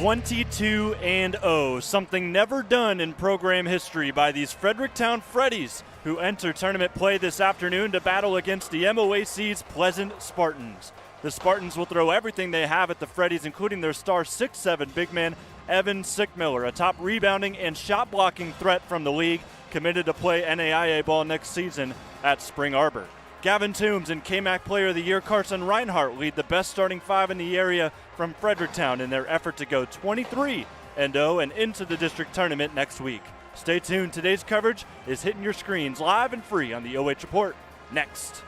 22-0, something never done in program history by these Fredericktown Freddies, who enter tournament play this afternoon to battle against the MOAC's Pleasant Spartans. The Spartans will throw everything they have at the Freddies, including their star 6'7" big man, Evan Sickmiller, a top rebounding and shot blocking threat from the league, committed to play NAIA ball next season at Spring Arbor. Gavin Toombs and KMAC Player of the Year Carson Rinehart lead the best starting five in the area from Fredericktown in their effort to go 23-0 and into the district tournament next week. Stay tuned. Today's coverage is hitting your screens live and free on the OH Report next.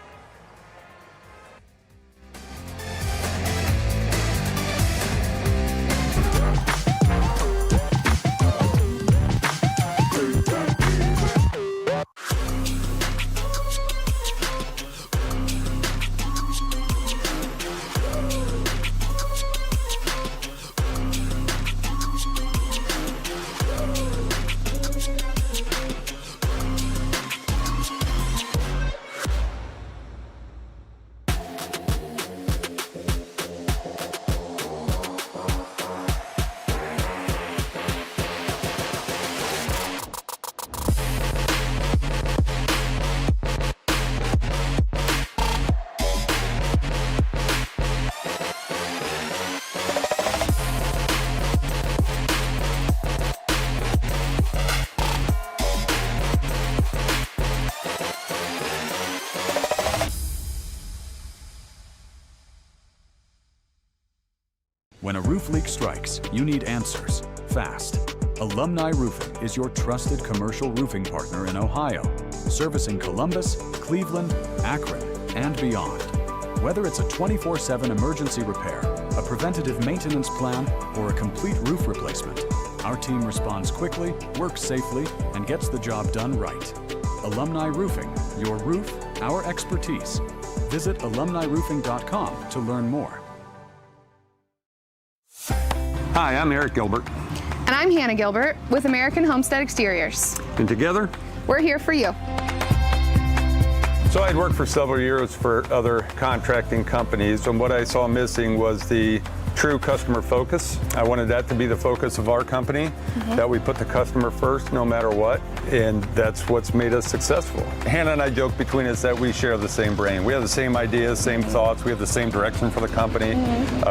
When a roof leak strikes, you need answers, fast. Alumni Roofing is your trusted commercial roofing partner in Ohio, servicing Columbus, Cleveland, Akron, and beyond. Whether it's a 24/7 emergency repair, a preventative maintenance plan, or a complete roof replacement, our team responds quickly, works safely, and gets the job done right. Alumni Roofing, your roof, our expertise. Visit alumniroofing.com to learn more. Hi, I'm Eric Gilbert. And I'm Hannah Gilbert with American Homestead Exteriors. And together, we're here for you. So I'd worked for several years for other contracting companies, and what I saw missing was the true customer focus. I wanted that to be the focus of our company, that we put the customer first no matter what, and that's what's made us successful. Hannah and I joke between us that we share the same brain. We have the same ideas, same thoughts, we have the same direction for the company,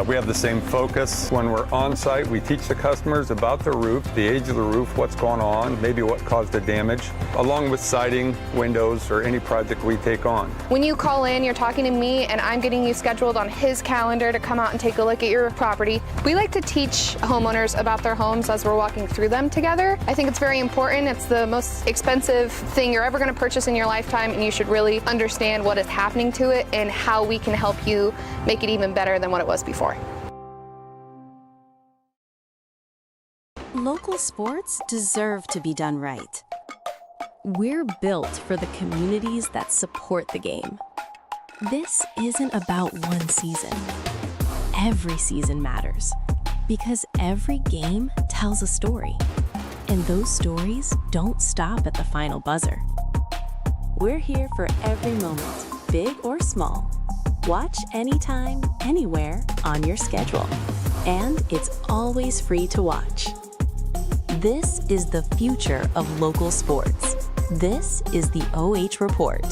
we have the same focus. When we're on site, we teach the customers about the roof, the age of the roof, what's going on, maybe what caused the damage, along with siding, windows, or any project we take on. When you call in, you're talking to me, and I'm getting you scheduled on his calendar to come out and take a look at your property. We like to teach homeowners about their homes as we're walking through them together. I think it's very important. It's the most expensive thing you're ever going to purchase in your lifetime, and you should really understand what is happening to it and how we can help you make it even better than what it was before. Local sports deserve to be done right. We're built for the communities that support the game. This isn't about one season. Every season matters because every game tells a story, and those stories don't stop at the final buzzer. We're here for every moment, big or small. Watch anytime, anywhere on your schedule, and it's always free to watch. This is the future of local sports. This is the OH Report.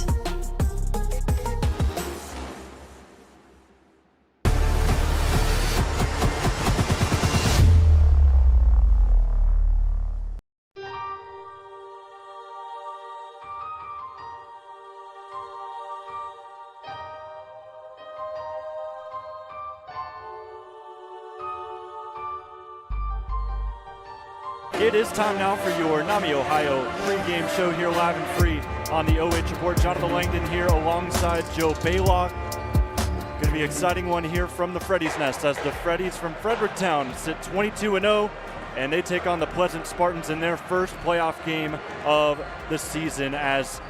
It is time now for your NAMI Ohio pregame show here live and free on the OH Report. Jonathan Langdon here alongside Joe Baylock. Going to be an exciting one here from the Freddies Nest as the Freddies from Fredericktown sit 22-0 and they take on the Pleasant Spartans in their first playoff game of the season as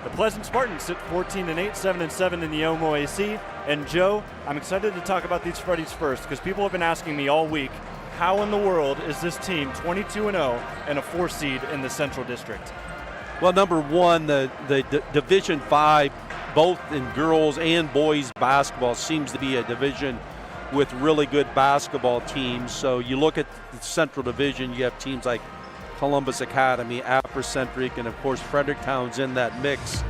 the Pleasant Spartans sit 14-8, 7-7 in the MOAC. And Joe, I'm excited to talk about these Freddies first because people have been asking me all week, how in the world is this team 22-0 and a 4 seed in the Central District? Well, number one, the Division 5, both in girls and boys basketball, seems to be a division with really good basketball teams. So you look at the Central Division, you have teams like Columbus Academy, Aprocentric, and of course Fredericktown's in that mix.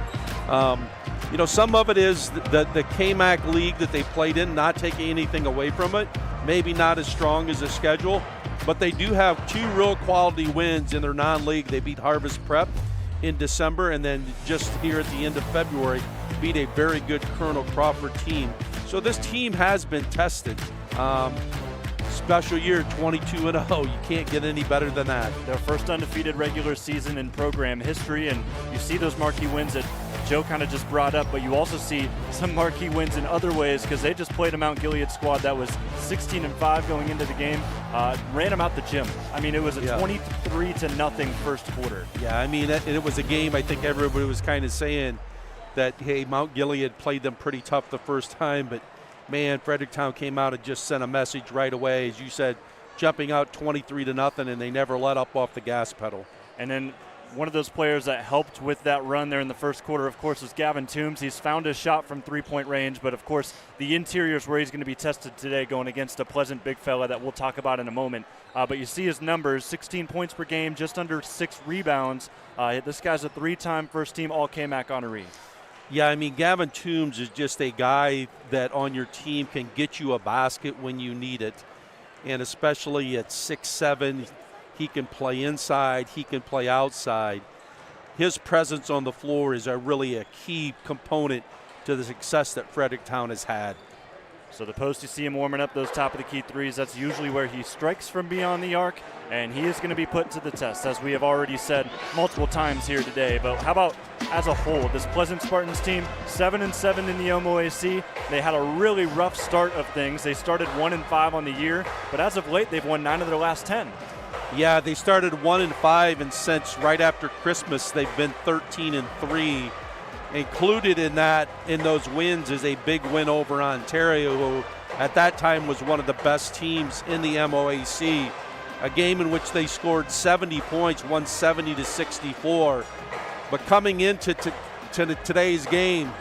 You know, some of it is the KMAC league that they played in, not taking anything away from it, maybe not as strong as the schedule, but they do have 2 real quality wins in their non-league. They beat Harvest Prep in December, and then just here at the end of February, beat a very good Colonel Crawford team. So this team has been tested. Special year, 22-0. You can't get any better than that. Their first undefeated regular season in program history, and you see those marquee wins that Joe kind of just brought up, but you also see some marquee wins in other ways because they just played a Mount Gilead squad that was 16-5 going into the game, ran them out the gym. I mean, it was a 23-0 first quarter. Yeah, I mean, it was a game I think everybody was kind of saying that, hey, Mount Gilead played them pretty tough the first time, but man, Fredericktown came out and just sent a message right away, as you said, jumping out 23-0, and they never let up off the gas pedal. And then one of those players that helped with that run there in the first quarter, of course, was Gavin Toombs. He's found his shot from three-point range, but of course, the interior is where he's going to be tested today, going against a Pleasant big fella that we'll talk about in a moment. But you see his numbers, 16 points per game, just under 6 rebounds. This guy's a 3-time first-team All-KMAC honoree. Yeah, I mean, Gavin Toombs is just a guy that on your team can get you a basket when you need it. And especially at 6'7", he can play inside, he can play outside. His presence on the floor is really a key component to the success that Fredericktown has had. So the post, you see him warming up those top of the key threes. That's usually where he strikes from beyond the arc, and he is going to be put to the test, as we have already said multiple times here today. But how about as a whole, this Pleasant Spartans team, 7-7 in the OMOAC. They had a really rough start of things. They started 1-5 on the year, but as of late, they've won 9 of their last 10. Yeah, they started 1-5, and since right after Christmas, they've been 13-3. Included in those wins is a big win over Ontario, who at that time was one of the best teams in the MOAC. A game in which they scored 70 points, won 70-64. But coming into today's game,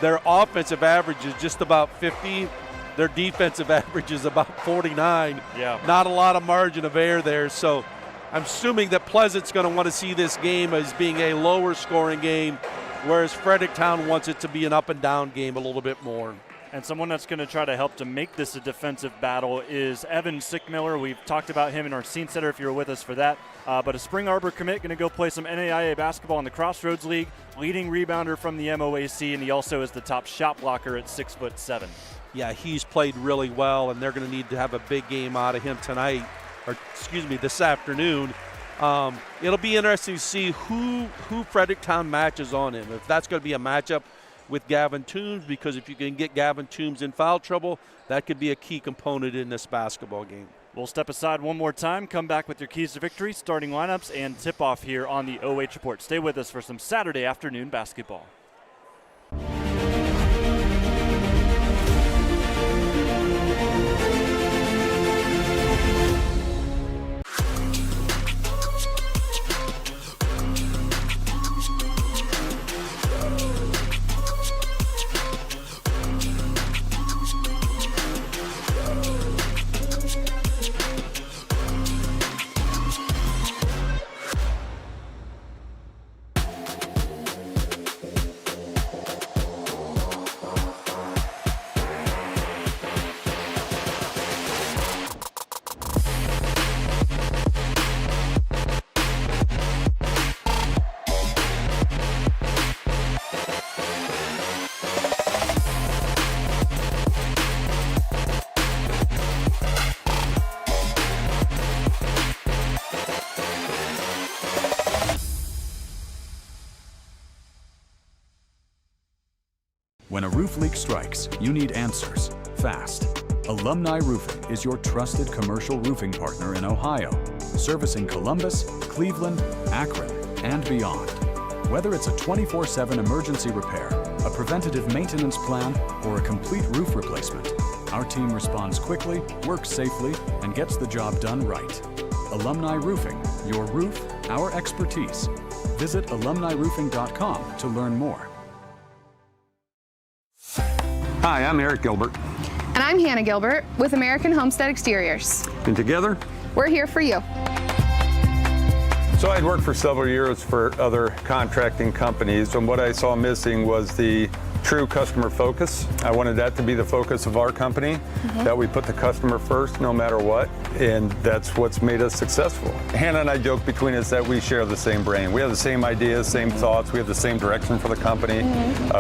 their offensive average is just about 50. Their defensive average is about 49. Yeah. Not a lot of margin of error there. So I'm assuming that Pleasant's going to want to see this game as being a lower scoring game, whereas Fredericktown wants it to be an up and down game a little bit more. And someone that's going to try to help to make this a defensive battle is Evan Sickmiller. We've talked about him in our scene setter if you were with us for that. But a Spring Arbor commit, going to go play some NAIA basketball in the Crossroads League, leading rebounder from the MOAC, and he also is the top shot blocker at 6'7". Yeah, he's played really well, and they're going to need to have a big game out of him tonight, or excuse me, this afternoon. It'll be interesting to see who Fredericktown matches on him. If that's going to be a matchup with Gavin Toombs, because if you can get Gavin Toombs in foul trouble, that could be a key component in this basketball game. We'll step aside one more time, come back with your keys to victory, starting lineups, and tip-off here on the OH Report. Stay with us for some Saturday afternoon basketball. When a roof leak strikes, you need answers, fast. Alumni Roofing is your trusted commercial roofing partner in Ohio, servicing Columbus, Cleveland, Akron, and beyond. Whether it's a 24/7 emergency repair, a preventative maintenance plan, or a complete roof replacement, our team responds quickly, works safely, and gets the job done right. Alumni Roofing, your roof, our expertise. Visit alumniroofing.com to learn more. Hi, I'm Eric Gilbert. And I'm Hannah Gilbert with American Homestead Exteriors. And together, We're here for you. so I'd worked for several years for other contracting companies, and what I saw missing was the true customer focus. I wanted that to be the focus of our company, that we put the customer first no matter what, and that's what's made us successful. Hannah and I joke between us that we share the same brain. We have the same ideas, same thoughts, we have the same direction for the company,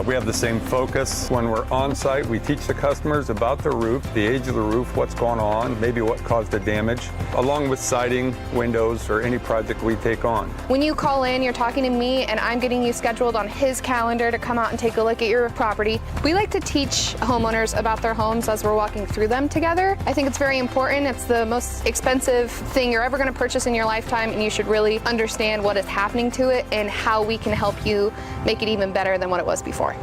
we have the same focus. When we're on site, we teach the customers about the roof, the age of the roof, what's going on, maybe what caused the damage, along with siding, windows, or any project we take on. When you call in, you're talking to me and I'm getting you scheduled on his calendar to come out and take a look at your property. We like to teach homeowners about their homes as we're walking through them together. I think it's very important. It's the most expensive thing you're ever going to purchase in your lifetime, and you should really understand what is happening to it and how we can help you make it even better than what it was before.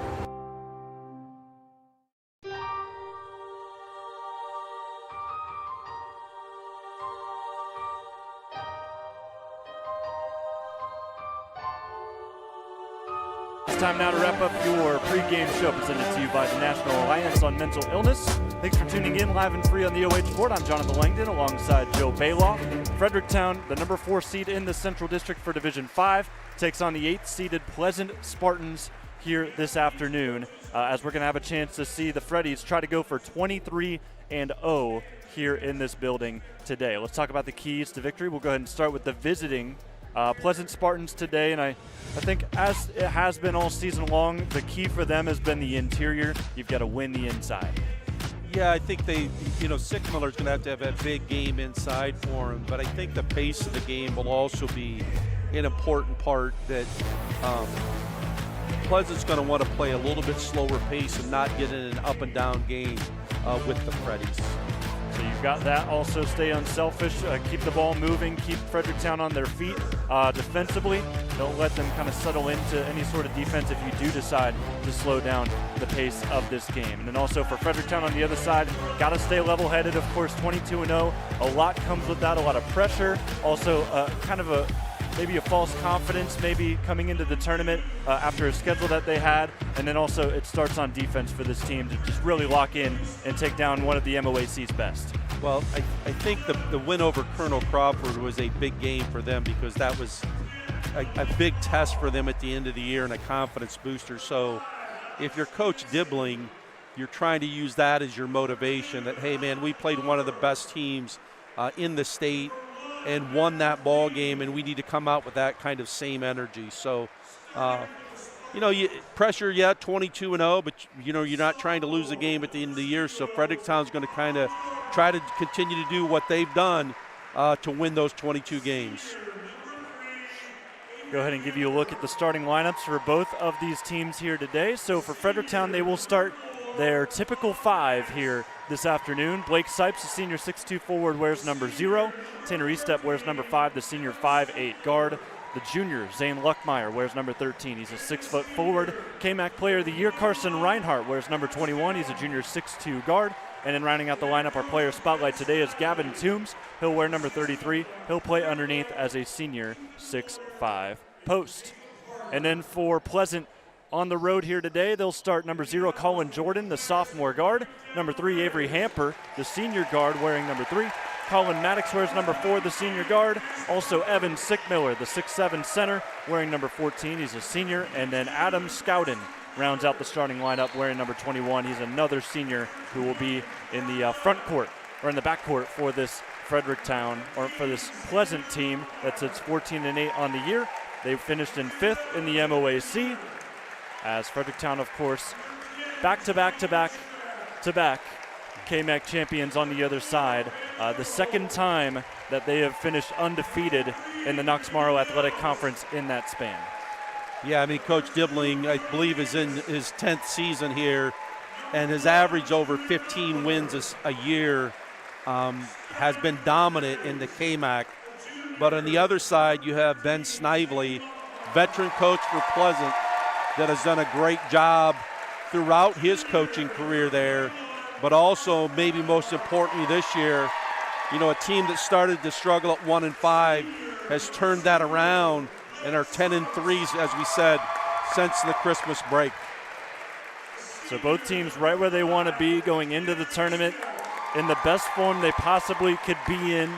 It's time now to wrap up your pregame show presented to you by the National Alliance on Mental Illness. Thanks for tuning in live and free on the OH Board. I'm Jonathan Langdon alongside Joe Bailoff. Fredericktown, the number 4 seed in the Central District for Division 5, takes on the 8th seeded Pleasant Spartans here this afternoon, as we're going to have a chance to see the Freddies try to go for 23-0 here in this building today. Let's talk about the keys to victory. We'll go ahead and start with the visiting Pleasant Spartans today, and I think as it has been all season long, the key for them has been the interior. You've got to win the inside. Yeah, I think Sickmiller's going to have that big game inside for him, but I think the pace of the game will also be an important part that Pleasant's going to want to play a little bit slower pace and not get in an up and down game with the Freddies. So you've got that. Also stay unselfish, keep the ball moving, keep Fredericktown on their feet defensively. Don't let them kind of settle into any sort of defense if you do decide to slow down the pace of this game. And then also for Fredericktown on the other side, got to stay level-headed, of course, 22-0. A lot comes with that, a lot of pressure. Also kind of maybe a false confidence maybe coming into the tournament after a schedule that they had. And then also it starts on defense for this team to just really lock in and take down one of the MOAC's best. Well, I think the win over Colonel Crawford was a big game for them because that was a big test for them at the end of the year and a confidence booster. So if you're Coach Dibbling, you're trying to use that as your motivation that, hey, man, we played one of the best teams in the state and won that ball game, and we need to come out with that kind of same energy. So, pressure, 22-0, but, you're not trying to lose a game at the end of the year. So Fredericktown's going to kind of try to continue to do what they've done to win those 22 games. Go ahead and give you a look at the starting lineups for both of these teams here today. So for Fredericktown, they will start their typical 5 here this afternoon. Blake Sipes, the senior 6'2" forward, wears number 0. Tanner Estep wears number 5, the senior 5'8" guard. The junior, Zane Luckmeyer, wears number 13. He's a 6-foot forward. KMAC Player of the Year, Carson Rinehart, wears number 21. He's a junior 6'2" guard. And then rounding out the lineup, our player spotlight today is Gavin Toombs. He'll wear number 33. He'll play underneath as a senior 6'5" post. And then for Pleasant, on the road here today, they'll start number 0, Colin Jordan, the sophomore guard. Number 3, Avery Hamper, the senior guard, wearing number 3. Colin Maddox wears number 4, the senior guard. Also Evan Sickmiller, the 6'7" center, wearing number 14. He's a senior. And then Adam Scowden rounds out the starting lineup wearing number 21. He's another senior who will be in the front court, or in the back court for this Fredericktown, or for this Pleasant team that sits 14-8 on the year. They've finished in 5th in the MOAC. As Fredericktown, of course, back-to-back KMAC champions on the other side. The second time that they have finished undefeated in the Knox-Morrow Athletic Conference in that span. Yeah, Coach Dibbling, I believe, is in his 10th season here, and his average over 15 wins a year has been dominant in the KMAC. But on the other side, you have Ben Snively, veteran coach for Pleasant, that has done a great job throughout his coaching career there, but also maybe most importantly this year, a team that started to struggle at 1-5 has turned that around and are 10-3, as we said, since the Christmas break. So both teams right where they want to be going into the tournament in the best form they possibly could be in.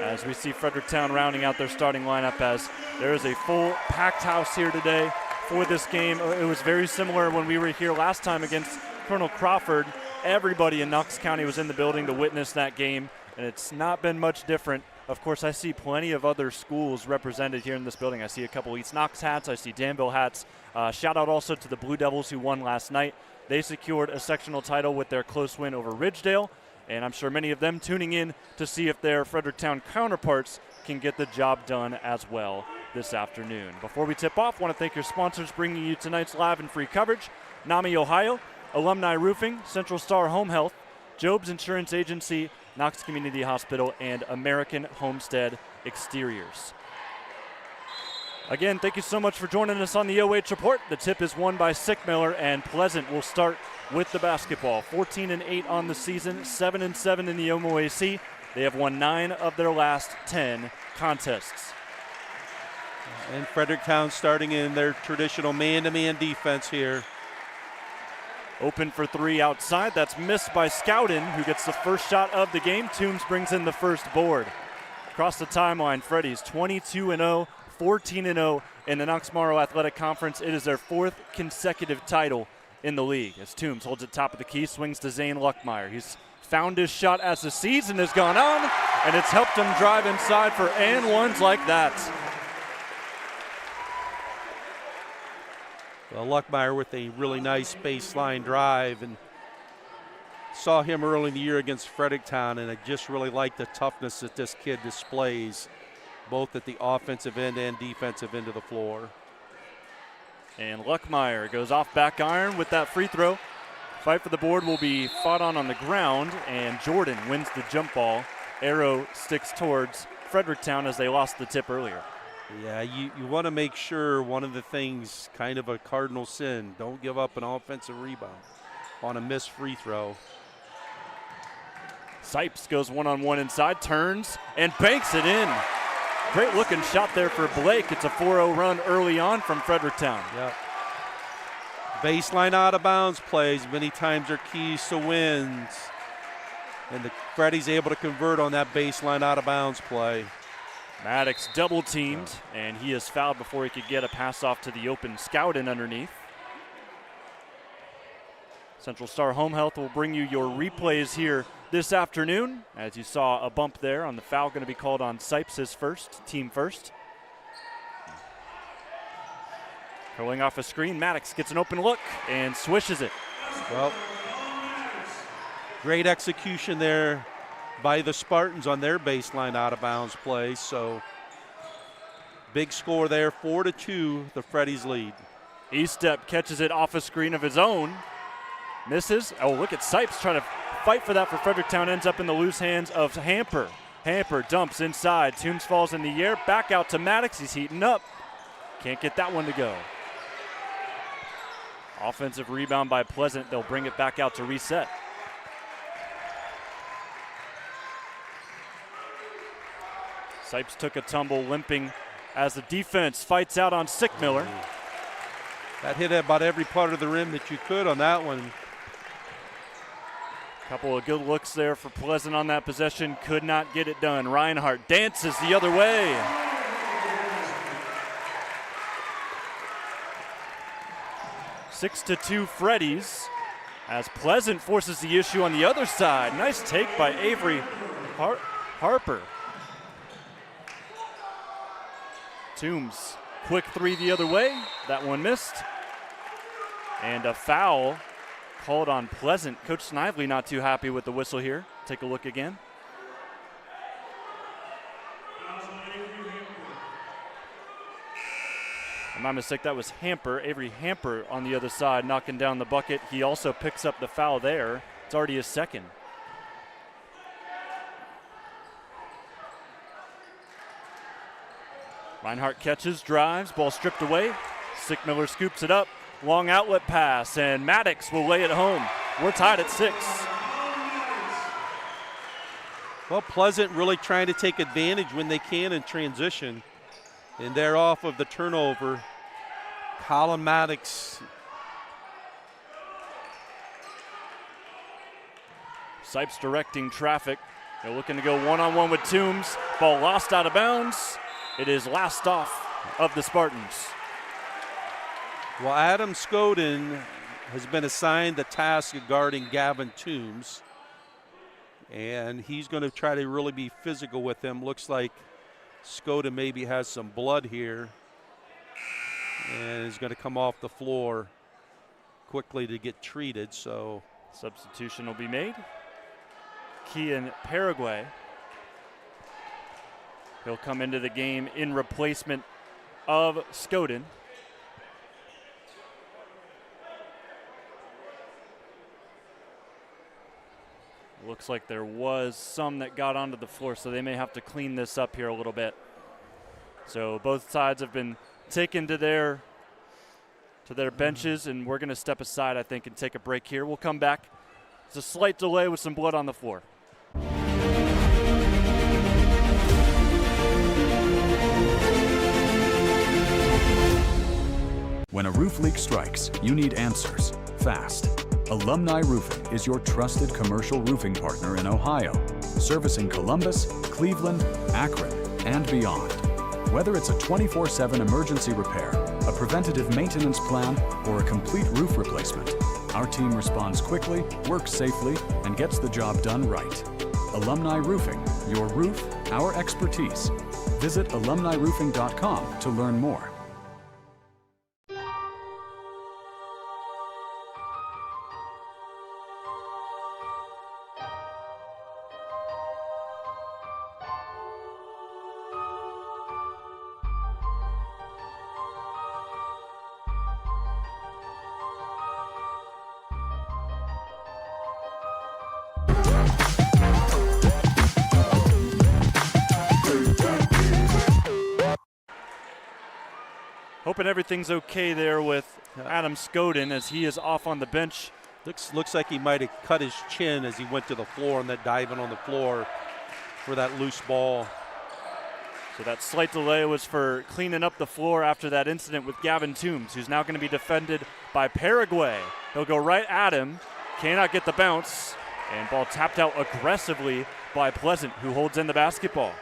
As we see Fredericktown rounding out their starting lineup, as there is a full packed house here today for this game. It was very similar when we were here last time against Colonel Crawford. Everybody in Knox County was in the building to witness that game, and it's not been much different. Of course, I see plenty of other schools represented here in this building. I see a couple East Knox hats. I see Danville hats. Shout out also to the Blue Devils who won last night. They secured a sectional title with their close win over Ridgedale, and I'm sure many of them tuning in to see if their Fredericktown counterparts can get the job done as well this afternoon. Before we tip off, I want to thank your sponsors bringing you tonight's live and free coverage: NAMI Ohio, Alumni Roofing, Central Star Home Health, Job's Insurance Agency, Knox Community Hospital, and American Homestead Exteriors. Again, thank you so much for joining us on the OH Report. The tip is won by Sickmiller, and Pleasant will start with the basketball. 14-8 on the season, 7-7 in the OMOAC. They have won 9 of their last 10 contests. And Fredericktown starting in their traditional man-to-man defense here. Open for three outside. That's missed by Scowden, who gets the first shot of the game. Toombs brings in the first board. Across the timeline, Freddies 22-0, 14-0 in the Knox-Morrow Athletic Conference. It is their 4th consecutive title in the league. As Toombs holds it top of the key, swings to Zane Luckmeyer. He's found his shot as the season has gone on, and it's helped him drive inside for and ones like that. Well, Luckmeyer with a really nice baseline drive, and saw him early in the year against Fredericktown, and I just really like the toughness that this kid displays, both at the offensive end and defensive end of the floor. And Luckmeyer goes off back iron with that free throw. Fight for the board will be fought on the ground, and Jordan wins the jump ball. Arrow sticks towards Fredericktown as they lost the tip earlier. Yeah, you want to make sure, one of the things, kind of a cardinal sin, don't give up an offensive rebound on a missed free throw. Sipes goes one-on-one inside, turns, and banks it in. Great looking shot there for Blake. It's a 4-0 run early on from Fredericktown. Yep. Baseline out of bounds plays many times are keys to wins. And the Freddies able to convert on that baseline out of bounds play. Maddox double teamed, and he is fouled before he could get a pass off to the open Scowden underneath. Central Star Home Health will bring you your replays here this afternoon. As you saw a bump there on the foul, going to be called on Sipes, his first, team first. Curling off a screen, Maddox gets an open look and swishes it. Well, great execution there by the Spartans on their baseline out of bounds play. So big score there, 4-2, the Freddies lead. Estep catches it off a screen of his own. Misses. Oh, look at Sipes trying to fight for that for Fredericktown. Ends up in the loose hands of Hamper. Hamper dumps inside. Toombs falls in the air. Back out to Maddox. He's heating up. Can't get that one to go. Offensive rebound by Pleasant. They'll bring it back out to reset. Sipes took a tumble, limping as the defense fights out on Sickmiller. That hit about every part of the rim that you could on that one. Couple of good looks there for Pleasant on that possession. Could not get it done. Rinehart dances the other way. Six to 2 Freddies as Pleasant forces the issue on the other side. Nice take by Avery Harper. Toombs, quick three the other way. That one missed. And a foul called on Pleasant. Coach Snively not too happy with the whistle here. Take a look again. If I'm not mistaken, that was Hamper, Avery Hamper on the other side, knocking down the bucket. He also picks up the foul there. It's already his second. Rinehart catches, drives, ball stripped away. Sickmiller scoops it up. Long outlet pass, and Maddox will lay it home. We're tied at 6. Well, Pleasant really trying to take advantage when they can in transition. And they're off of the turnover. Colin Maddox Sipes directing traffic. They're looking to go one-on-one with Toombs. Ball lost out of bounds. It is last off of the Spartans. Well, Adam Skoden has been assigned the task of guarding Gavin Toombs, and he's going to try to really be physical with him. Looks like Skoden maybe has some blood here and is going to come off the floor quickly to get treated. So substitution will be made. Kian Paraguay. He'll come into the game in replacement of Skoden. Looks like there was some that got onto the floor, so they may have to clean this up here a little bit. So both sides have been taken to their benches, and we're going to step aside, I think, and take a break here. We'll come back. It's a slight delay with some blood on the floor. When a roof leak strikes, you need answers fast. Alumni Roofing is your trusted commercial roofing partner in Ohio, servicing Columbus, Cleveland, Akron, and beyond. Whether it's a 24/7 emergency repair, a preventative maintenance plan, or a complete roof replacement, our team responds quickly, works safely, and gets the job done right. Alumni Roofing, your roof, our expertise. Visit alumniroofing.com to learn more. Hoping everything's okay there with Adam Skoden as he is off on the bench. Looks like he might have cut his chin as he went to the floor and then diving on the floor for that loose ball. So that slight delay was for cleaning up the floor after that incident with Gavin Toombs, who's now going to be defended by Paraguay. He'll go right at him, cannot get the bounce, and ball tapped out aggressively by Pleasant, who holds in the basketball.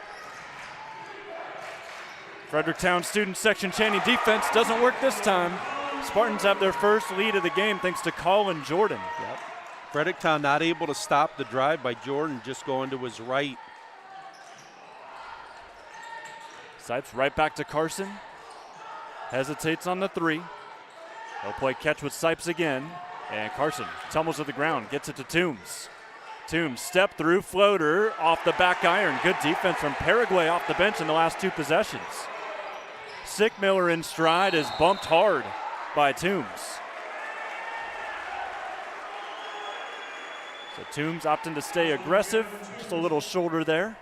Fredericktown student section chaining defense doesn't work this time. Spartans have their first lead of the game thanks to Colin Jordan. Yep. Fredericktown not able to stop the drive by Jordan, just going to his right. Sipes right back to Carson. Hesitates on the three. He'll play catch with Sipes again. And Carson tumbles to the ground, gets it to Toombs. Toombs step through floater off the back iron. Good defense from Paraguay off the bench in the last two possessions. Sickmiller in stride is bumped hard by Toombs. So Toombs opting to stay aggressive, just a little shoulder there.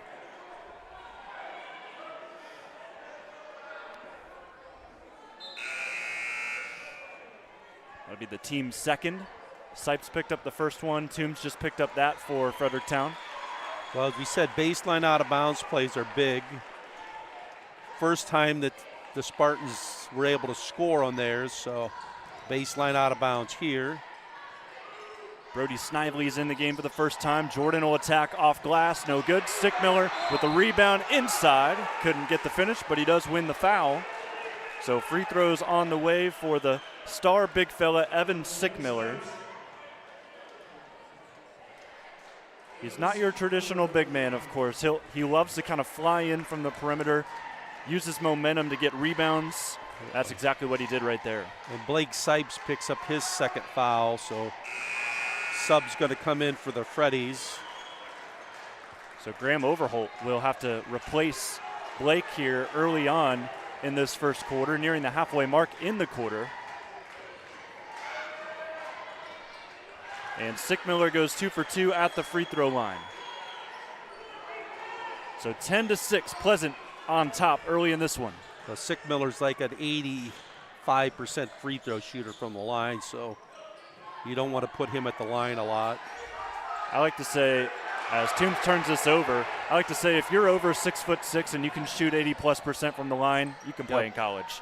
That'll be the team's second. Sipes picked up the first one. Toombs just picked up that for Fredericktown. Well, as we said, baseline out of bounds plays are big. First time that the Spartans were able to score on theirs, so baseline out of bounds here. Brody Snively's in the game for the first time. Jordan will attack off glass, no good. Sickmiller with the rebound inside. Couldn't get the finish, but he does win the foul. So free throws on the way for the star big fella, Evan Sickmiller. He's not your traditional big man, of course. He loves to kind of fly in from the perimeter, uses momentum to get rebounds. That's exactly what he did right there. And Blake Sipes picks up his second foul, so sub's going to come in for the Freddies. So Graham Overholt will have to replace Blake here early on in this first quarter, nearing the halfway mark in the quarter. And Sickmiller goes 2 for 2 at the free throw line. So 10-6, Pleasant on top early in this one. So Sickmiller's like an 85% free throw shooter from the line, so you don't want to put him at the line a lot. I like to say, as Toombs turns this over, I like to say if you're over 6'6" and you can shoot 80+% from the line, you can play in college.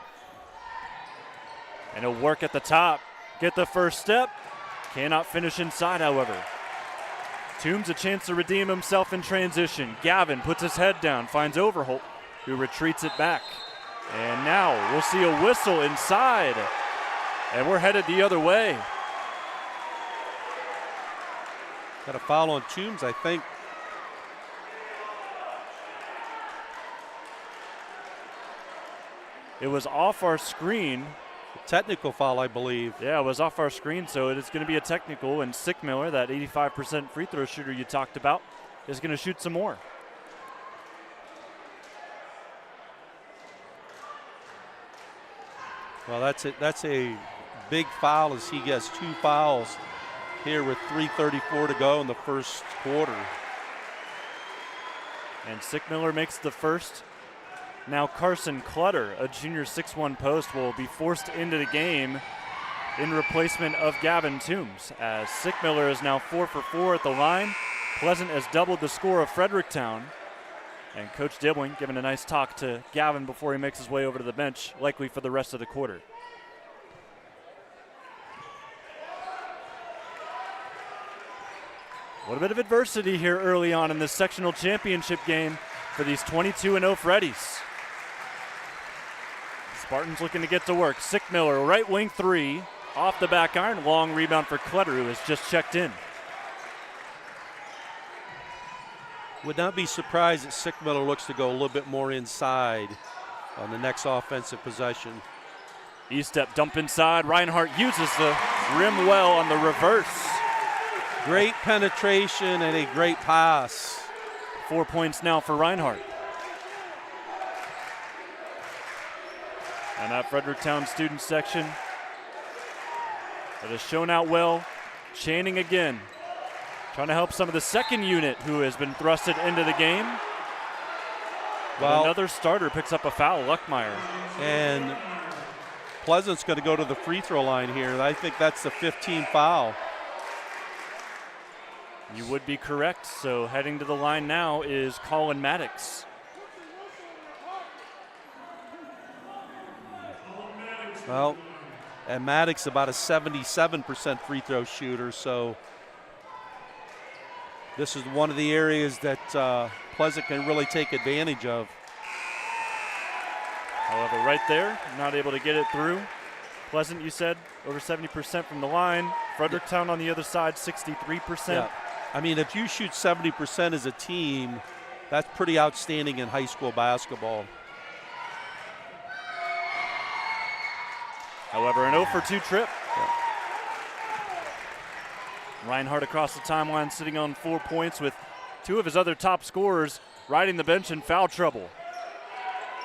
And he'll work at the top, get the first step. Cannot finish inside, however. Toombs a chance to redeem himself in transition. Gavin puts his head down, finds Overholt, who retreats it back. And now we'll see a whistle inside. And we're headed the other way. Got a foul on Toombs, I think. It was off our screen. Technical foul, I believe. Yeah, it was off our screen, so it is going to be a technical. And Sickmiller, that 85% free throw shooter you talked about, is going to shoot some more. Well, that's a big foul as he gets 2 fouls here with 3:34 to go in the first quarter. And Sickmiller makes the first. Now Carson Clutter, a junior 6'1" post, will be forced into the game in replacement of Gavin Toombs, as Sickmiller is now 4 for 4 at the line. Pleasant has doubled the score of Fredericktown. And Coach Dibbling giving a nice talk to Gavin before he makes his way over to the bench, likely for the rest of the quarter. A little bit of adversity here early on in this sectional championship game for these 22-0 Freddies. Spartans looking to get to work. Sickmiller, right wing 3, off the back iron. Long rebound for Clutter, who has just checked in. Would not be surprised that Sickmiller looks to go a little bit more inside on the next offensive possession. E-step dump inside. Rinehart uses the rim well on the reverse. Great penetration and a great pass. 4 points now for Rinehart. And that Fredericktown student section that has shown out well. Channing again, trying to help some of the second unit who has been thrusted into the game. Well, another starter picks up a foul, Luckmeyer. And Pleasant's going to go to the free throw line here. I think that's the 15th foul. You would be correct. So heading to the line now is Colin Maddox. Well, and Maddox about a 77% free throw shooter, so this is one of the areas that Pleasant can really take advantage of. However, right there, not able to get it through. Pleasant, you said, over 70% from the line. Fredericktown on the other side, 63%. Yeah. I mean, if you shoot 70% as a team, that's pretty outstanding in high school basketball. However, an 0 for 2 trip. Yeah. Rinehart across the timeline sitting on 4 points with 2 of his other top scorers riding the bench in foul trouble.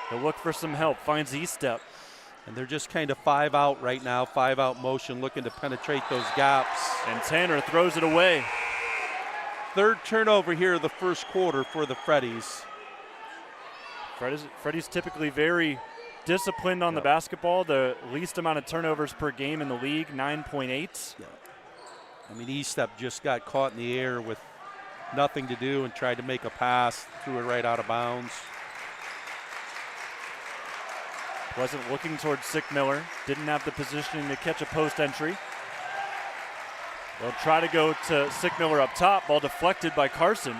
He'll look for some help, finds E-step. And they're just kind of 5 out right now, 5 out motion, looking to penetrate those gaps. And Tanner throws it away. 3rd turnover here of the first quarter for the Freddies. Freddies typically very disciplined on the basketball, the least amount of turnovers per game in the league, 9.8. Yeah. I mean, E-step just got caught in the air with nothing to do and tried to make a pass, threw it right out of bounds. Pleasant looking towards Sickmiller, didn't have the positioning to catch a post entry. They'll try to go to Sickmiller up top, ball deflected by Carson.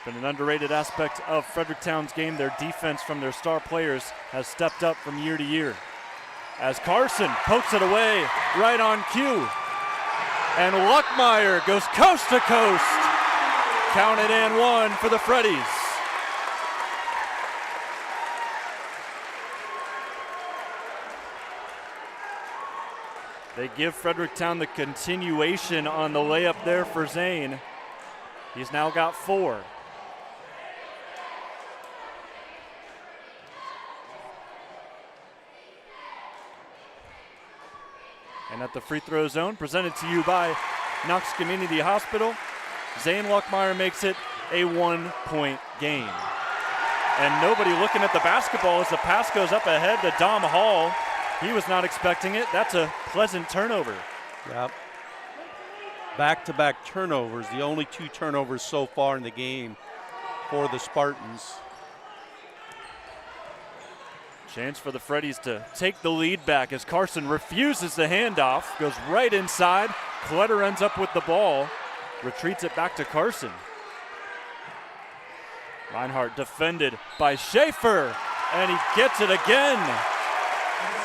Been an underrated aspect of Fredericktown's game. Their defense from their star players has stepped up from year to year. As Carson pokes it away right on cue. And Luckmeyer goes coast to coast. Counted and 1 for the Freddies. They give Fredericktown the continuation on the layup there for Zane. He's now got 4. And at the free throw zone, presented to you by Knox Community Hospital, Zane Luckmeyer makes it a 1-point game. And nobody looking at the basketball as the pass goes up ahead to Dom Hall. He was not expecting it. That's a Pleasant turnover. Yep. Back-to-back turnovers, the only 2 turnovers so far in the game for the Spartans. Chance for the Freddies to take the lead back as Carson refuses the handoff, goes right inside. Clutter ends up with the ball. retreats it back to Carson. Rinehart defended by Schaefer, and he gets it again.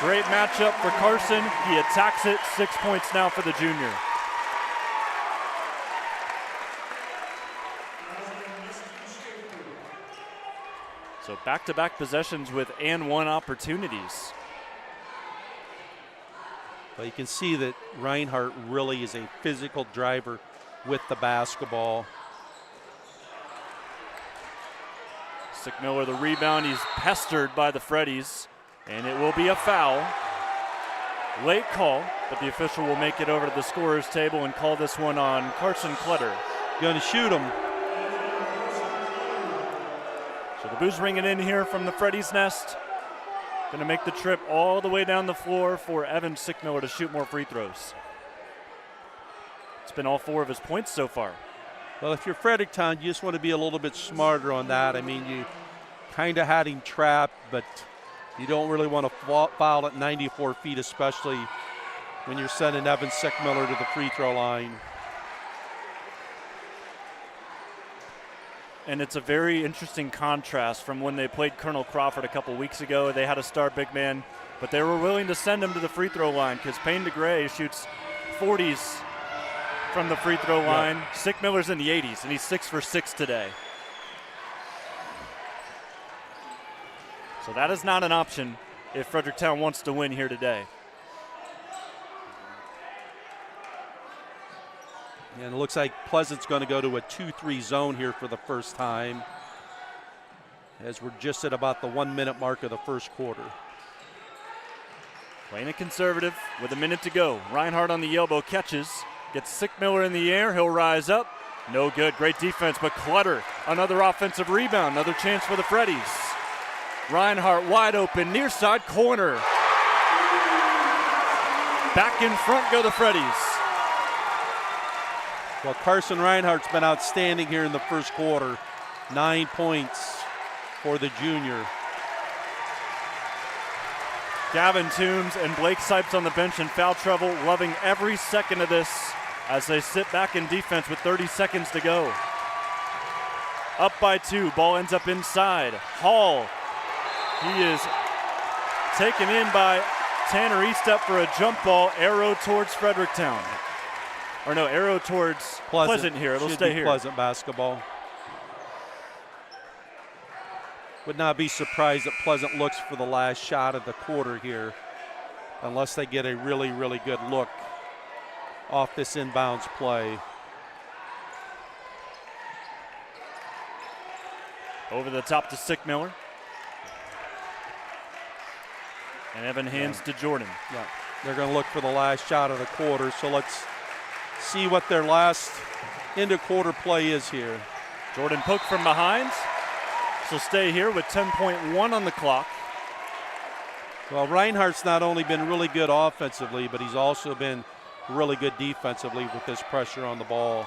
Great matchup for Carson. He attacks it. 6 points now for the junior. So back-to-back possessions with and one opportunities. But you can see that Rinehart really is a physical driver with the basketball. Sickmiller the rebound. He's pestered by the Freddies, and it will be a foul. Late call, but the official will make it over to the scorer's table and call this one on Carson Clutter. Going to shoot him. So the booze ringing in here from the Freddies Nest. Going to make the trip all the way down the floor for Evan Sickmiller to shoot more free throws. It's been all 4 of his points so far. Well, if you're Fredericktown, you just want to be a little bit smarter on that. I mean, you kind of had him trapped, but you don't really want to foul at 94 feet, especially when you're sending Evan Sickmiller to the free throw line. And it's a very interesting contrast from when they played Colonel Crawford a couple weeks ago. They had a star big man, but they were willing to send him to the free throw line because Payne DeGray shoots 40s from the free throw line. Yep. Sickmiller's in the 80s, and he's 6 for 6 today. So that is not an option if Fredericktown wants to win here today. And it looks like Pleasant's going to go to a 2-3 zone here for the first time, as we're just at about the 1 minute mark of the first quarter. Playing it conservative with a minute to go. Rinehart on the elbow catches, gets Sickmiller in the air, he'll rise up. No good, great defense, but Clutter, another offensive rebound, another chance for the Freddies. Rinehart wide open, near side corner. Back in front go the Freddies. Well, Carson Rinehart's been outstanding here in the first quarter. 9 points for the junior. Gavin Toombs and Blake Sipes on the bench in foul trouble, loving every second of this as they sit back in defense with 30 seconds to go. Up by 2, ball ends up inside. Hall, he is taken in by Tanner Eastup for a jump ball, arrow towards Fredericktown. Or no, arrow towards Pleasant here. It'll stay here. Pleasant basketball. Would not be surprised that Pleasant looks for the last shot of the quarter here, unless they get a really, really good look off this inbounds play. Over the top to Sickmiller. And Evan hands to Jordan. Yeah, they're going to look for the last shot of the quarter, so let's see what their last end of quarter play is here. Jordan poked from behind. So stay here with 10.1 on the clock. Well, Rinehart's not only been really good offensively, but he's also been really good defensively with this pressure on the ball.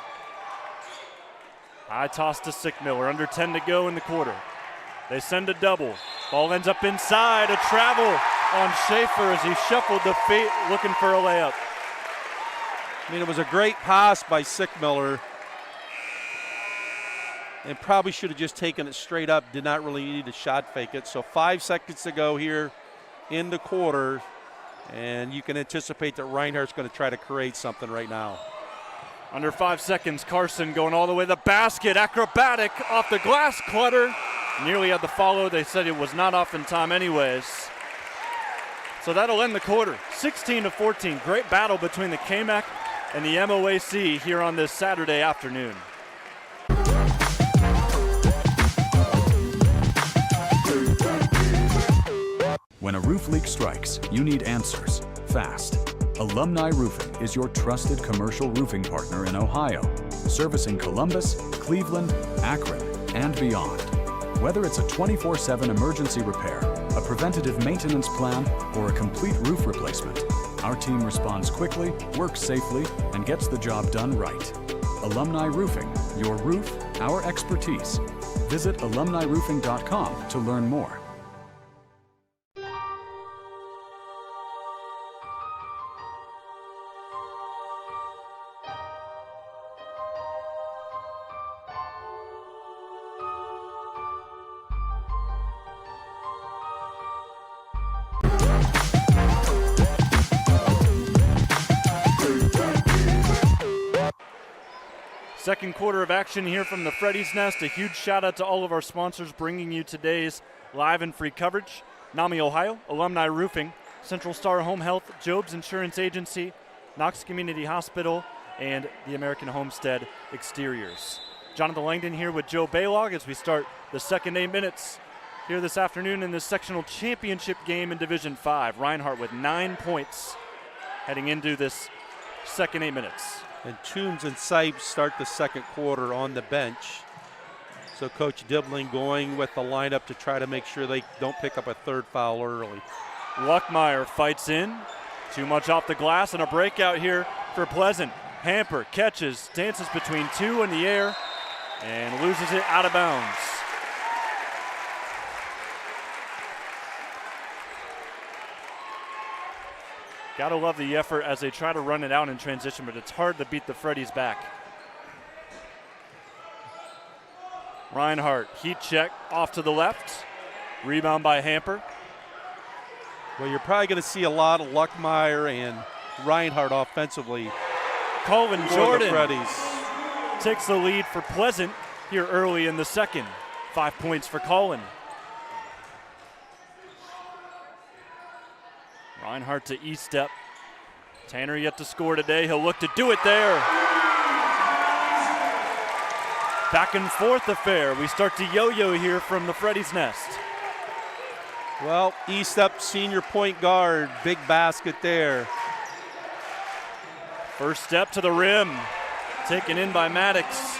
High toss to Sickmiller, under 10 to go in the quarter. They send a double. Ball ends up inside, a travel on Schaefer as he shuffled the feet looking for a layup. I mean, it was a great pass by Sickmiller, and probably should have just taken it straight up. Did not really need to shot fake it. So 5 seconds to go here in the quarter, and you can anticipate that Rinehart's going to try to create something right now. Under 5 seconds, Carson going all the way to the basket. Acrobatic off the glass. Clutter nearly had the follow. They said it was not off in time anyways. So that'll end the quarter. 16-14. Great battle between the KMAC and the MOAC here on this Saturday afternoon. When a roof leak strikes, you need answers fast. Alumni Roofing is your trusted commercial roofing partner in Ohio, servicing Columbus, Cleveland, Akron, and beyond. Whether it's a 24/7 emergency repair, a preventative maintenance plan, or a complete roof replacement, our team responds quickly, works safely, and gets the job done right. Alumni Roofing, your roof, our expertise. Visit alumniroofing.com to learn more. Second quarter of action here from the Freddies Nest. A huge shout out to all of our sponsors bringing you today's live and free coverage. NAMI Ohio, Alumni Roofing, Central Star Home Health, Job's Insurance Agency, Knox Community Hospital, and the American Homestead Exteriors. Jonathan Langdon here with Joe Baylog as we start the second 8 minutes here this afternoon in the sectional championship game in Division 5. Rinehart with 9 points heading into this second 8 minutes. And Toombs and Sipes start the second quarter on the bench. So Coach Dibbling going with the lineup to try to make sure they don't pick up a third foul early. Luckmeyer fights in. Too much off the glass and a breakout here for Pleasant. Hamper catches, dances between two in the air, and loses it out of bounds. Gotta love the effort as they try to run it out in transition, but it's hard to beat the Freddies back. Rinehart, heat check off to the left. Rebound by Hamper. Well, you're probably going to see a lot of Luckmeyer and Rinehart offensively. Colin Jordan the Freddies takes the lead for Pleasant here early in the second. 5 points for Colin. Rinehart to E-step. Tanner yet to score today. He'll look to do it there. Back and forth affair. We start to yo-yo here from the Freddies Nest. Well, E-step senior point guard. Big basket there. First step to the rim. Taken in by Maddox.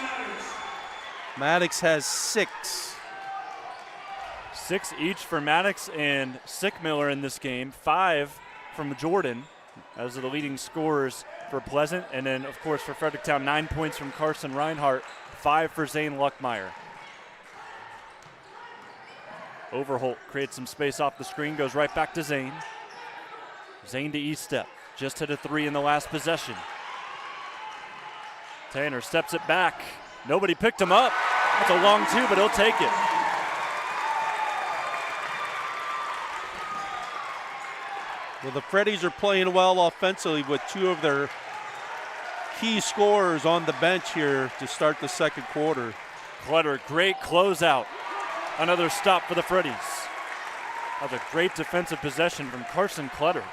Maddox has 6. 6 each for Maddox and Sickmiller in this game. 5 from Jordan. Those are the leading scorers for Pleasant. And then, of course, for Fredericktown, 9 points from Carson Rinehart. 5 for Zane Luckmeyer. Overholt creates some space off the screen, goes right back to Zane. Zane to E-step. Just hit a 3 in the last possession. Tanner steps it back. Nobody picked him up. That's a long 2, but he'll take it. Well, the Freddies are playing well offensively with 2 of their key scorers on the bench here to start the second quarter. Clutter, great closeout. Another stop for the Freddies. Another great defensive possession from Carson Clutter.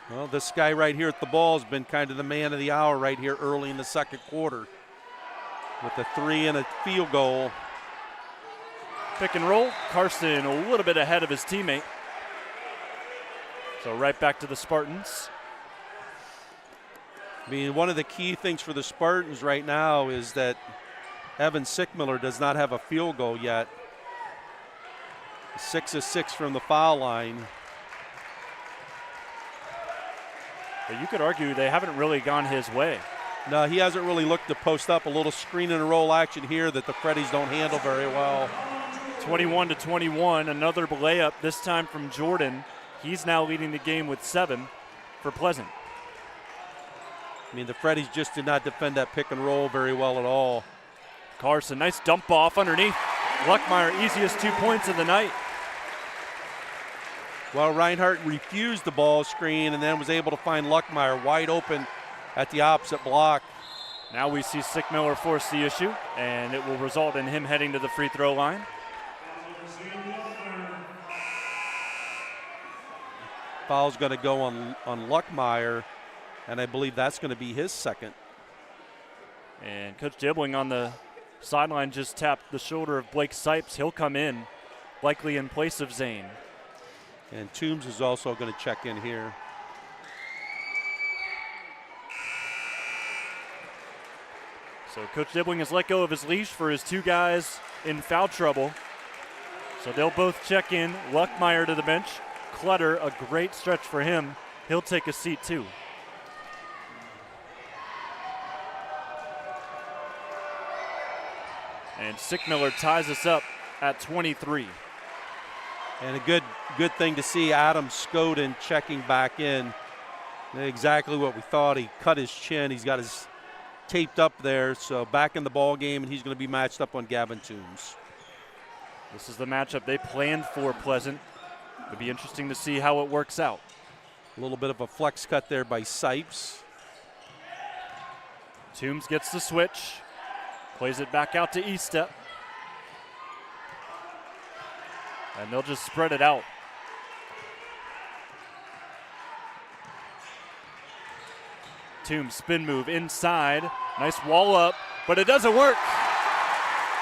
Well, this guy right here at the ball has been kind of the man of the hour right here early in the second quarter with a 3 and a field goal. Pick and roll. Carson a little bit ahead of his teammate. So right back to the Spartans. I mean, one of the key things for the Spartans right now is that Evan Sickmiller does not have a field goal yet. 6 of 6 from the foul line. But you could argue they haven't really gone his way. No, he hasn't really looked to post up. A little screen and roll action here that the Freddies don't handle very well. 21-21, another layup, this time from Jordan. He's now leading the game with 7 for Pleasant. I mean, the Freddies just did not defend that pick and roll very well at all. Carson, nice dump off underneath. Luckmeyer, easiest 2 points of the night. Well, Rinehart refused the ball screen and then was able to find Luckmeyer wide open at the opposite block. Now we see Sickmiller force the issue, and it will result in him heading to the free throw line. Foul's going to go on Luckmeyer, and I believe that's going to be his second. And Coach Dibbling on the sideline just tapped the shoulder of Blake Sipes. He'll come in, likely in place of Zane. And Toombs is also going to check in here. So Coach Dibbling has let go of his leash for his 2 guys in foul trouble. So they'll both check in. Luckmeyer to the bench. Clutter, a great stretch for him. He'll take a seat too. And Sickmiller ties us up at 23. And a good thing to see Adam Skoden checking back in. Exactly what we thought. He cut his chin. He's got his taped up there. So back in the ball game, and he's going to be matched up on Gavin Toombs. This is the matchup they planned for Pleasant. It'll be interesting to see how it works out. A little bit of a flex cut there by Sipes. Toombs gets the switch, plays it back out to Estep. And they'll just spread it out. Toombs spin move inside. Nice wall up, but it doesn't work.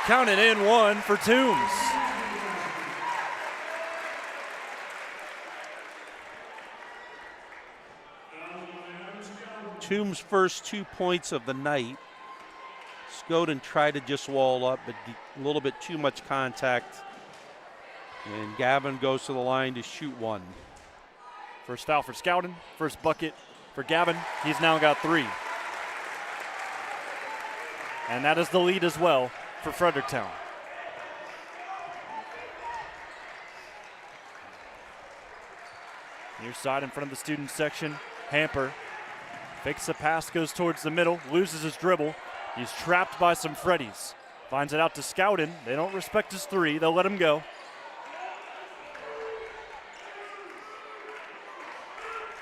Count it in, one for Toombs. Toombs' first 2 points of the night. Scoden tried to just wall up, but a little bit too much contact. And Gavin goes to the line to shoot one. First foul for Scouden, first bucket for Gavin. He's now got 3. And that is the lead as well for Fredericktown. Near side in front of the student section, Hamper fakes the pass, goes towards the middle, loses his dribble. He's trapped by some Freddies. Finds it out to Scouden. They don't respect his 3. They'll let him go.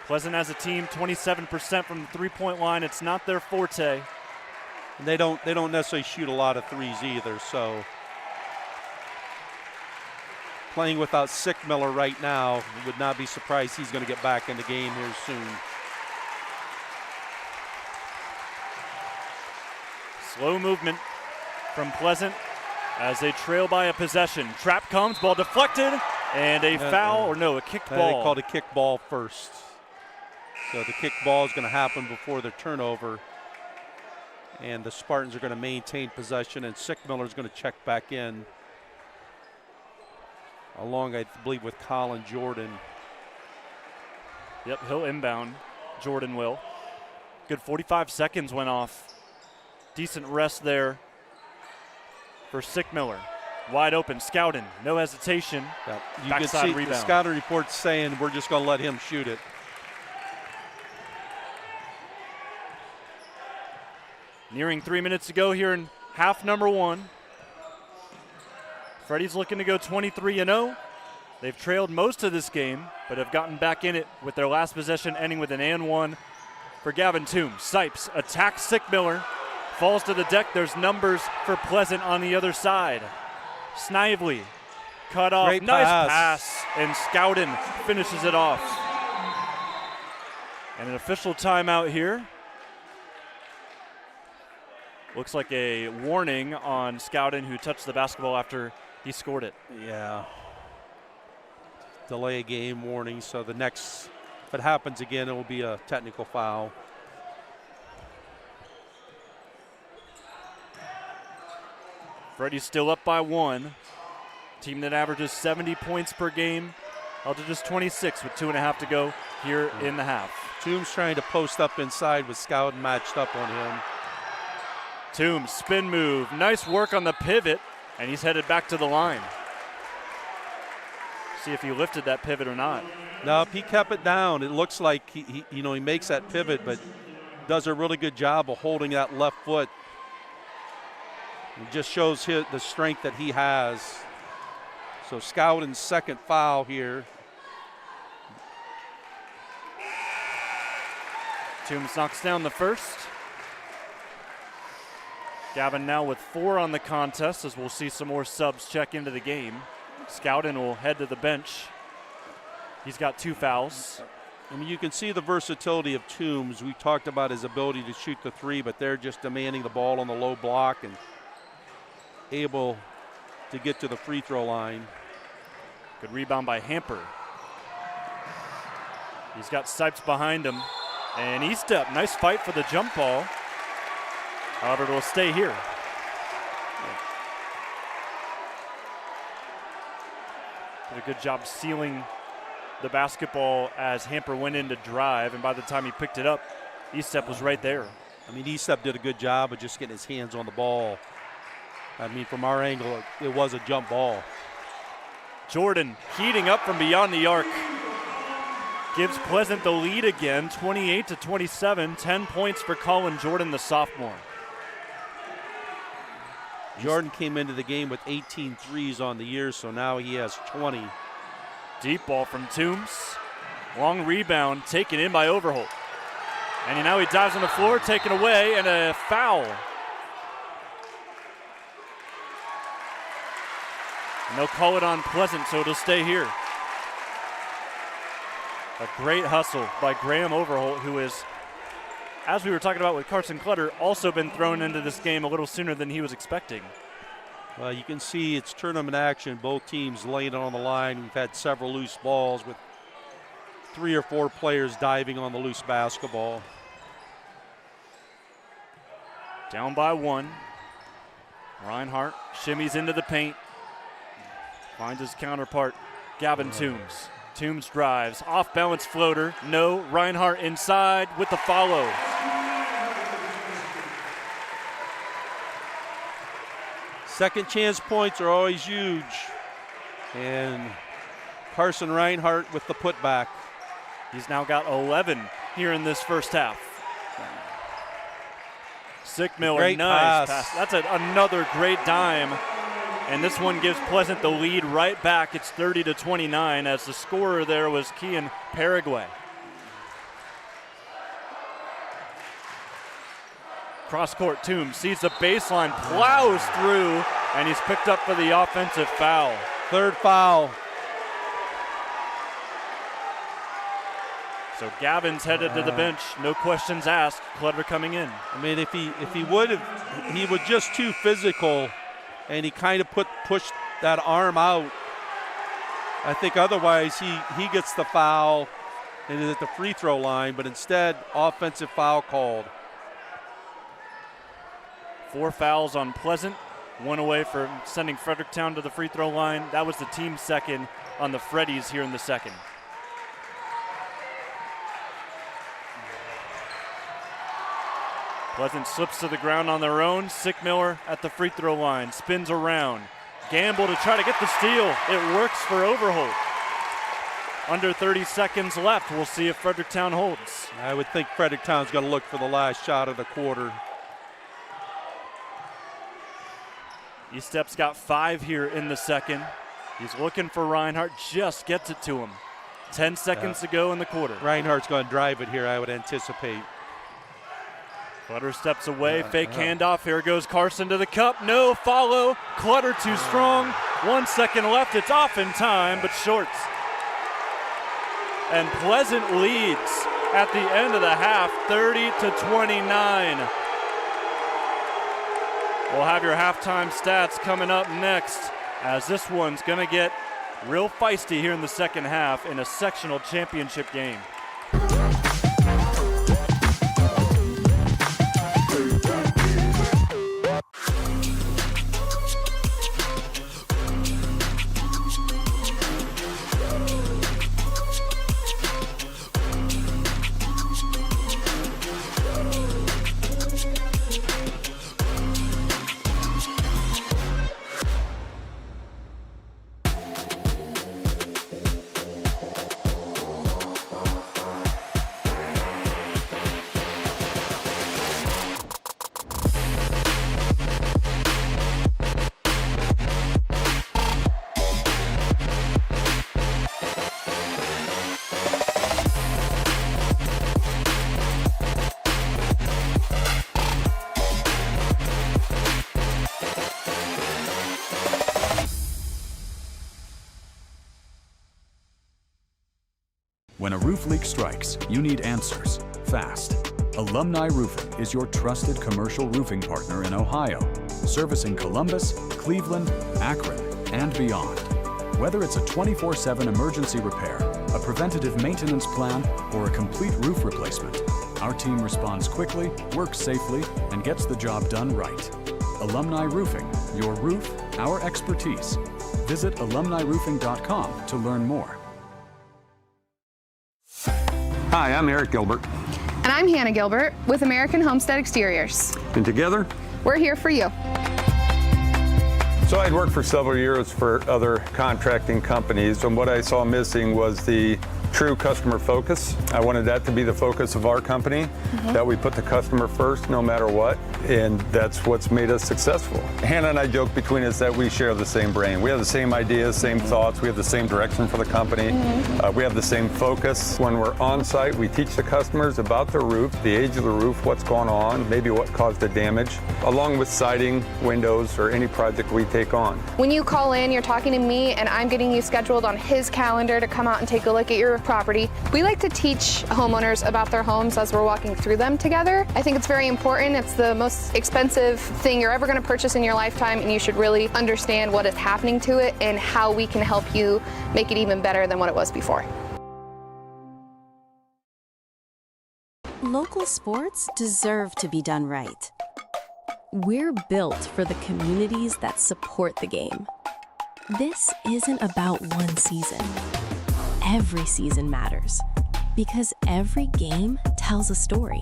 Pleasant as a team, 27% from the three-point line. It's not their forte. And they don't necessarily shoot a lot of threes either, so playing without Sickmiller right now, would not be surprised he's going to get back in the game here soon. Slow movement from Pleasant as they trail by a possession. Trap comes, ball deflected, and a foul, or no, a kicked ball. They called a kick ball first. So the kick ball is going to happen before the turnover. And the Spartans are going to maintain possession, and Sickmiller is going to check back in, along, I believe, with Colin Jordan. Yep, he'll inbound. Jordan will. Good 45 seconds went off. Decent rest there for Sickmiller. Wide open, Scouden, no hesitation. Yep. You Backside can see rebound. the scouting report saying we're just going to let him shoot it. Nearing 3 minutes to go here in half number 1. Freddy's looking to go 23-0. They've trailed most of this game, but have gotten back in it with their last possession ending with an and 1 for Gavin Toombs. Sipes attacks Sickmiller, falls to the deck. There's numbers for Pleasant on the other side. Snively cut off. Great nice pass. and Scouden finishes it off. And an official timeout here. Looks like a warning on Scouden, who touched the basketball after he scored it. Yeah. Delay a game warning, so the next, if it happens again, it will be a technical foul. Freddy's still up by 1. Team that averages 70 points per game, held to just 26 with 2.5 to go here in the half. Toombs trying to post up inside with Scouden matched up on him. Toombs, spin move, nice work on the pivot, and he's headed back to the line. See if he lifted that pivot or not. Nope, he kept it down. It looks like he makes that pivot, but does a really good job of holding that left foot. It just shows the strength that he has. So Scouden's second foul here. Toombs knocks down the first. Gavin now with 4 on the contest, as we'll see some more subs check into the game. Scouden will head to the bench. He's got 2 fouls. I mean, you can see the versatility of Toombs. We talked about his ability to shoot the 3, but they're just demanding the ball on the low block and able to get to the free throw line. Good rebound by Hamper. He's got Sipes behind him. And Estep, nice fight for the jump ball. However, it will stay here. Did a good job sealing the basketball as Hamper went in to drive, and by the time he picked it up, Estep was right there. I mean, Estep did a good job of just getting his hands on the ball. I mean, from our angle, it was a jump ball. Jordan heating up from beyond the arc. Gives Pleasant the lead again, 28-27, 10 points for Colin Jordan, the sophomore. Jordan came into the game with 18 threes on the year, so now he has 20. Deep ball from Toombs. Long rebound taken in by Overholt. And now he dives on the floor, taken away, and a foul. And they'll call it on Pleasant, so it'll stay here. A great hustle by Graham Overholt, who is, as we were talking about with Carson Clutter, also been thrown into this game a little sooner than he was expecting. Well, you can see it's tournament action. Both teams laying it on the line. We've had several loose balls with 3 or 4 players diving on the loose basketball. Down by 1. Rinehart shimmies into the paint. Finds his counterpart, Gavin Toombs. Toombs drives, off-balance floater, no. Rinehart inside with the follow. Second chance points are always huge. And Carson Rinehart with the putback. He's now got 11 here in this first half. Sickmiller, Great nice pass. pass. That's another great dime. And this one gives Pleasant the lead right back. It's 30-29 as the scorer there was Kian Paraguay. Cross court, Toombs sees the baseline, plows through, and he's picked up for the offensive foul. Third foul. So Gavin's headed to the bench, no questions asked. Clutter coming in. I mean, if he would have, he was just too physical, and he kind of pushed that arm out. I think otherwise he gets the foul and is at the free throw line, but instead offensive foul called. 4 fouls on Pleasant, 1 away from sending Fredericktown to the free throw line. That was the team's second on the Freddies here in the second. Pleasant slips to the ground on their own. Sickmiller at the free throw line, spins around. Gamble to try to get the steal. It works for Overholt. Under 30 seconds left. We'll see if Fredericktown holds. I would think Fredericktown's going to look for the last shot of the quarter. Estep's got 5 here in the second. He's looking for Rinehart, just gets it to him. 10 seconds to go in the quarter. Rinehart's going to drive it here, I would anticipate. Clutter steps away, fake handoff. Here goes Carson to the cup. No follow. Clutter too strong. 1 second left. It's off in time, but shorts. And Pleasant leads at the end of the half, 30-29. We'll have your halftime stats coming up next, as this one's going to get real feisty here in the second half in a sectional championship game. When a roof leak strikes, you need answers, fast. Alumni Roofing is your trusted commercial roofing partner in Ohio, servicing Columbus, Cleveland, Akron, and beyond. Whether it's a 24/7 emergency repair, a preventative maintenance plan, or a complete roof replacement, our team responds quickly, works safely, and gets the job done right. Alumni Roofing, your roof, our expertise. Visit alumniroofing.com to learn more. Hi, I'm Eric Gilbert, And I'm Hannah Gilbert with American Homestead Exteriors. and together, We're here for you. so I'd worked for several years for other contracting companies, and what I saw missing was the true customer focus. I wanted that to be the focus of our company, that we put the customer first no matter what, and that's what's made us successful. Hannah and I joke between us that we share the same brain. We have the same ideas, same thoughts, we have the same direction for the company, we have the same focus. When we're on site, we teach the customers about the roof, the age of the roof, what's going on, maybe what caused the damage, along with siding, windows, or any project we take on. When you call in, you're talking to me and I'm getting you scheduled on his calendar to come out and take a look at your property. We like to teach homeowners about their homes as we're walking through them together. I think it's very important. It's the most expensive thing you're ever going to purchase in your lifetime, and you should really understand what is happening to it and how we can help you make it even better than what it was before. Local sports deserve to be done right. We're built for the communities that support the game. This isn't about one season. Every season matters because every game tells a story,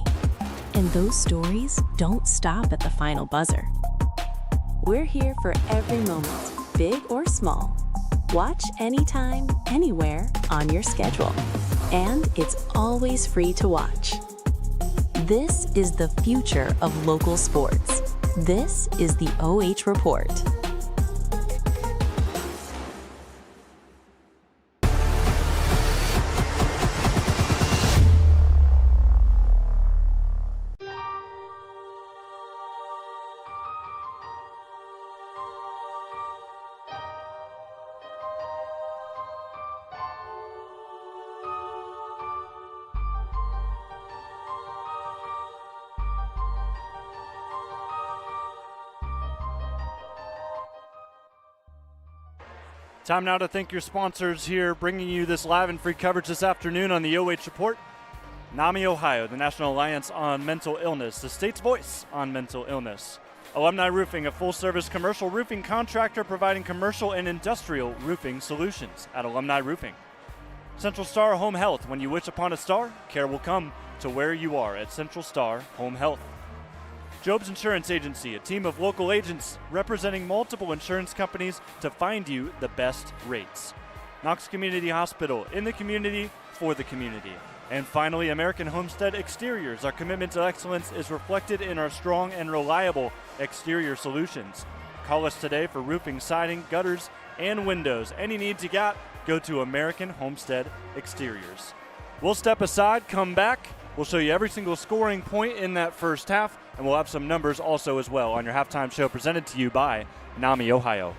and those stories don't stop at the final buzzer. We're here for every moment, big or small. Watch anytime, anywhere on your schedule, and it's always free to watch. This is the future of local sports. This is the OH Report. Time now to thank your sponsors here, bringing you this live and free coverage this afternoon on the OH Report. NAMI Ohio, the National Alliance on Mental Illness, the state's voice on mental illness. Alumni Roofing, a full-service commercial roofing contractor providing commercial and industrial roofing solutions at Alumni Roofing. Central Star Home Health, when you wish upon a star, care will come to where you are at Central Star Home Health. Job's Insurance Agency, a team of local agents representing multiple insurance companies to find you the best rates. Knox Community Hospital, in the community, for the community. And finally, American Homestead Exteriors. Our commitment to excellence is reflected in our strong and reliable exterior solutions. Call us today for roofing, siding, gutters, and windows. Any needs you got, go to American Homestead Exteriors. We'll step aside, come back. We'll show you every single scoring point in that first half, and we'll have some numbers also as well on your halftime show presented to you by NAMI Ohio.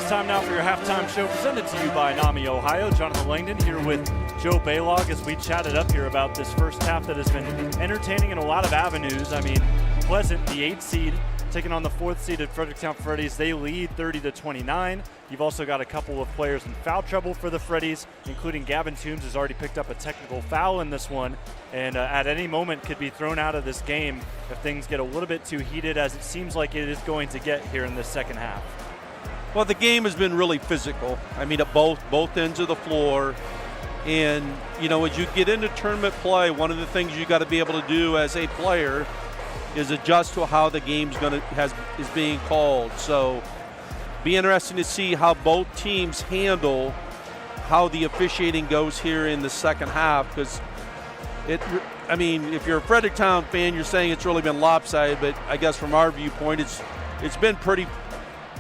it's time now for your halftime show presented to you by NAMI Ohio. Jonathan Langdon here with Joe Baylog as we chatted up here about this first half that has been entertaining in a lot of avenues. I mean, Pleasant, the 8th seed, taking on the 4th seeded Fredericktown Freddies. They lead 30-29. You've also got a couple of players in foul trouble for the Freddies, including Gavin Toombs, who's already picked up a technical foul in this one, and at any moment could be thrown out of this game if things get a little bit too heated, as it seems like it is going to get here in the second half. Well, the game has been really physical. I mean, at both ends of the floor. And, you know, as you get into tournament play, one of the things you got to be able to do as a player is adjust to how the game's is being called. So, be interesting to see how both teams handle how the officiating goes here in the second half, because I mean, if you're a Fredericktown fan, you're saying it's really been lopsided, but I guess from our viewpoint, it's been pretty,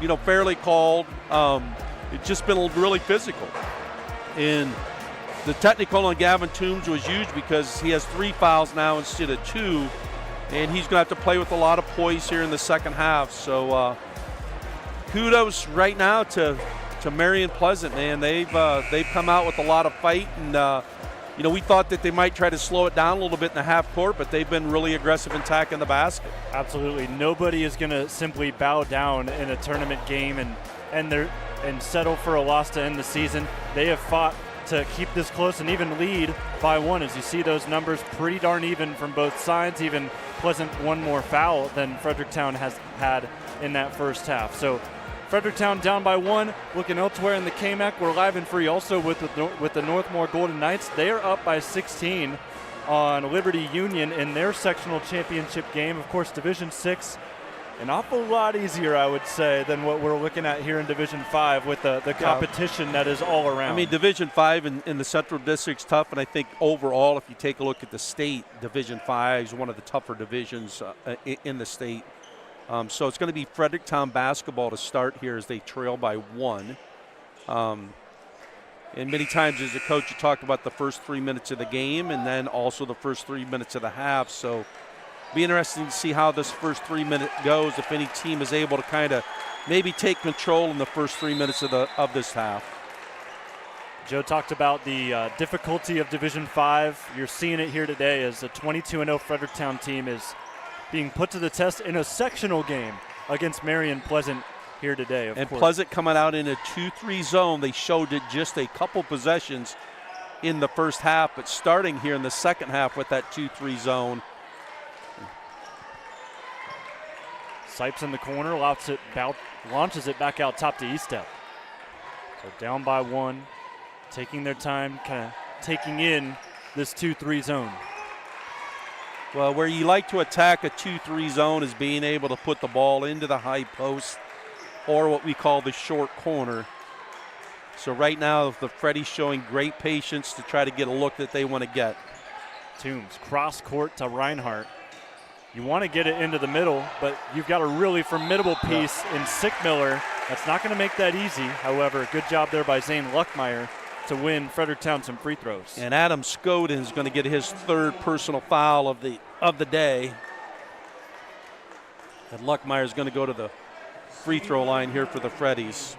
you know, fairly called. It's just been really physical. And the technical on Gavin Toombs was huge because he has 3 fouls now instead of 2, and he's going to have to play with a lot of poise here in the second half. So kudos right now to Marion Pleasant, man. They've come out with a lot of fight, and you know, we thought that they might try to slow it down a little bit in the half court, but they've been really aggressive in attacking the basket. Absolutely. Nobody is going to simply bow down in a tournament game and settle for a loss to end the season. They have fought to keep this close and even lead by 1. As you see those numbers, pretty darn even from both sides. Even Pleasant one more foul than Fredericktown has had in that first half. So Fredericktown down by 1. Looking elsewhere in the KMAC, we're live and free also with the Northmore Golden Knights. They are up by 16 on Liberty Union in their sectional championship game. Of course, Division 6, an awful lot easier, I would say, than what we're looking at here in Division 5 with the competition that is all around. I mean, Division 5 in the Central District's tough, and I think overall, if you take a look at the state, Division 5 is one of the tougher divisions in the state. So it's going to be Fredericktown basketball to start here as they trail by 1. And many times as a coach, you talk about the first 3 minutes of the game and then also the first 3 minutes of the half. So be interesting to see how this first 3 minute goes, if any team is able to kind of maybe take control in the first 3 minutes of this half. Joe talked about the difficulty of Division 5. You're seeing it here today as a 22-0 Fredericktown team is being put to the test in a sectional game against Marion Pleasant here today. Of course. Pleasant coming out in a 2-3 zone. They showed it just a couple possessions in the first half, but starting here in the second half with that 2-3 zone. Sipes in the corner, launches it back out top to Eastep. So down by 1, taking their time, kind of taking in this 2-3 zone. Well, where you like to attack a 2-3 zone is being able to put the ball into the high post or what we call the short corner. So right now, the Freddies showing great patience to try to get a look that they want to get. Toombs, cross court to Rinehart. You want to get it into the middle, but you've got a really formidable piece in Sickmiller. That's not going to make that easy. However, good job there by Zane Luckmeyer to win Fredericktown some free throws. And Adam Scoden is going to get his 3rd personal foul of the day. And Luckmeyer is going to go to the free throw line here for the Freddies.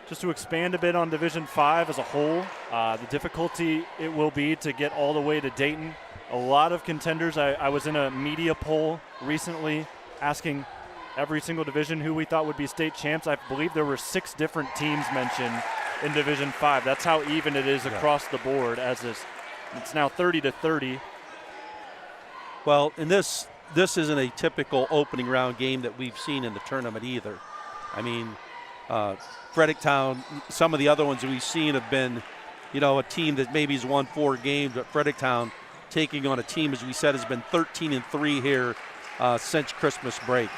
Just to expand a bit on Division 5 as a whole, the difficulty it will be to get all the way to Dayton. A lot of contenders. I was in a media poll recently asking every single division who we thought would be state champs. I believe there were 6 different teams mentioned in Division 5. That's how even it is across the board, as it's now 30-30. Well, and this isn't a typical opening round game that we've seen in the tournament either. I mean, Fredericktown, some of the other ones that we've seen have been, you know, a team that maybe has won 4 games, but Fredericktown taking on a team, as we said, has been 13-3 here since Christmas break.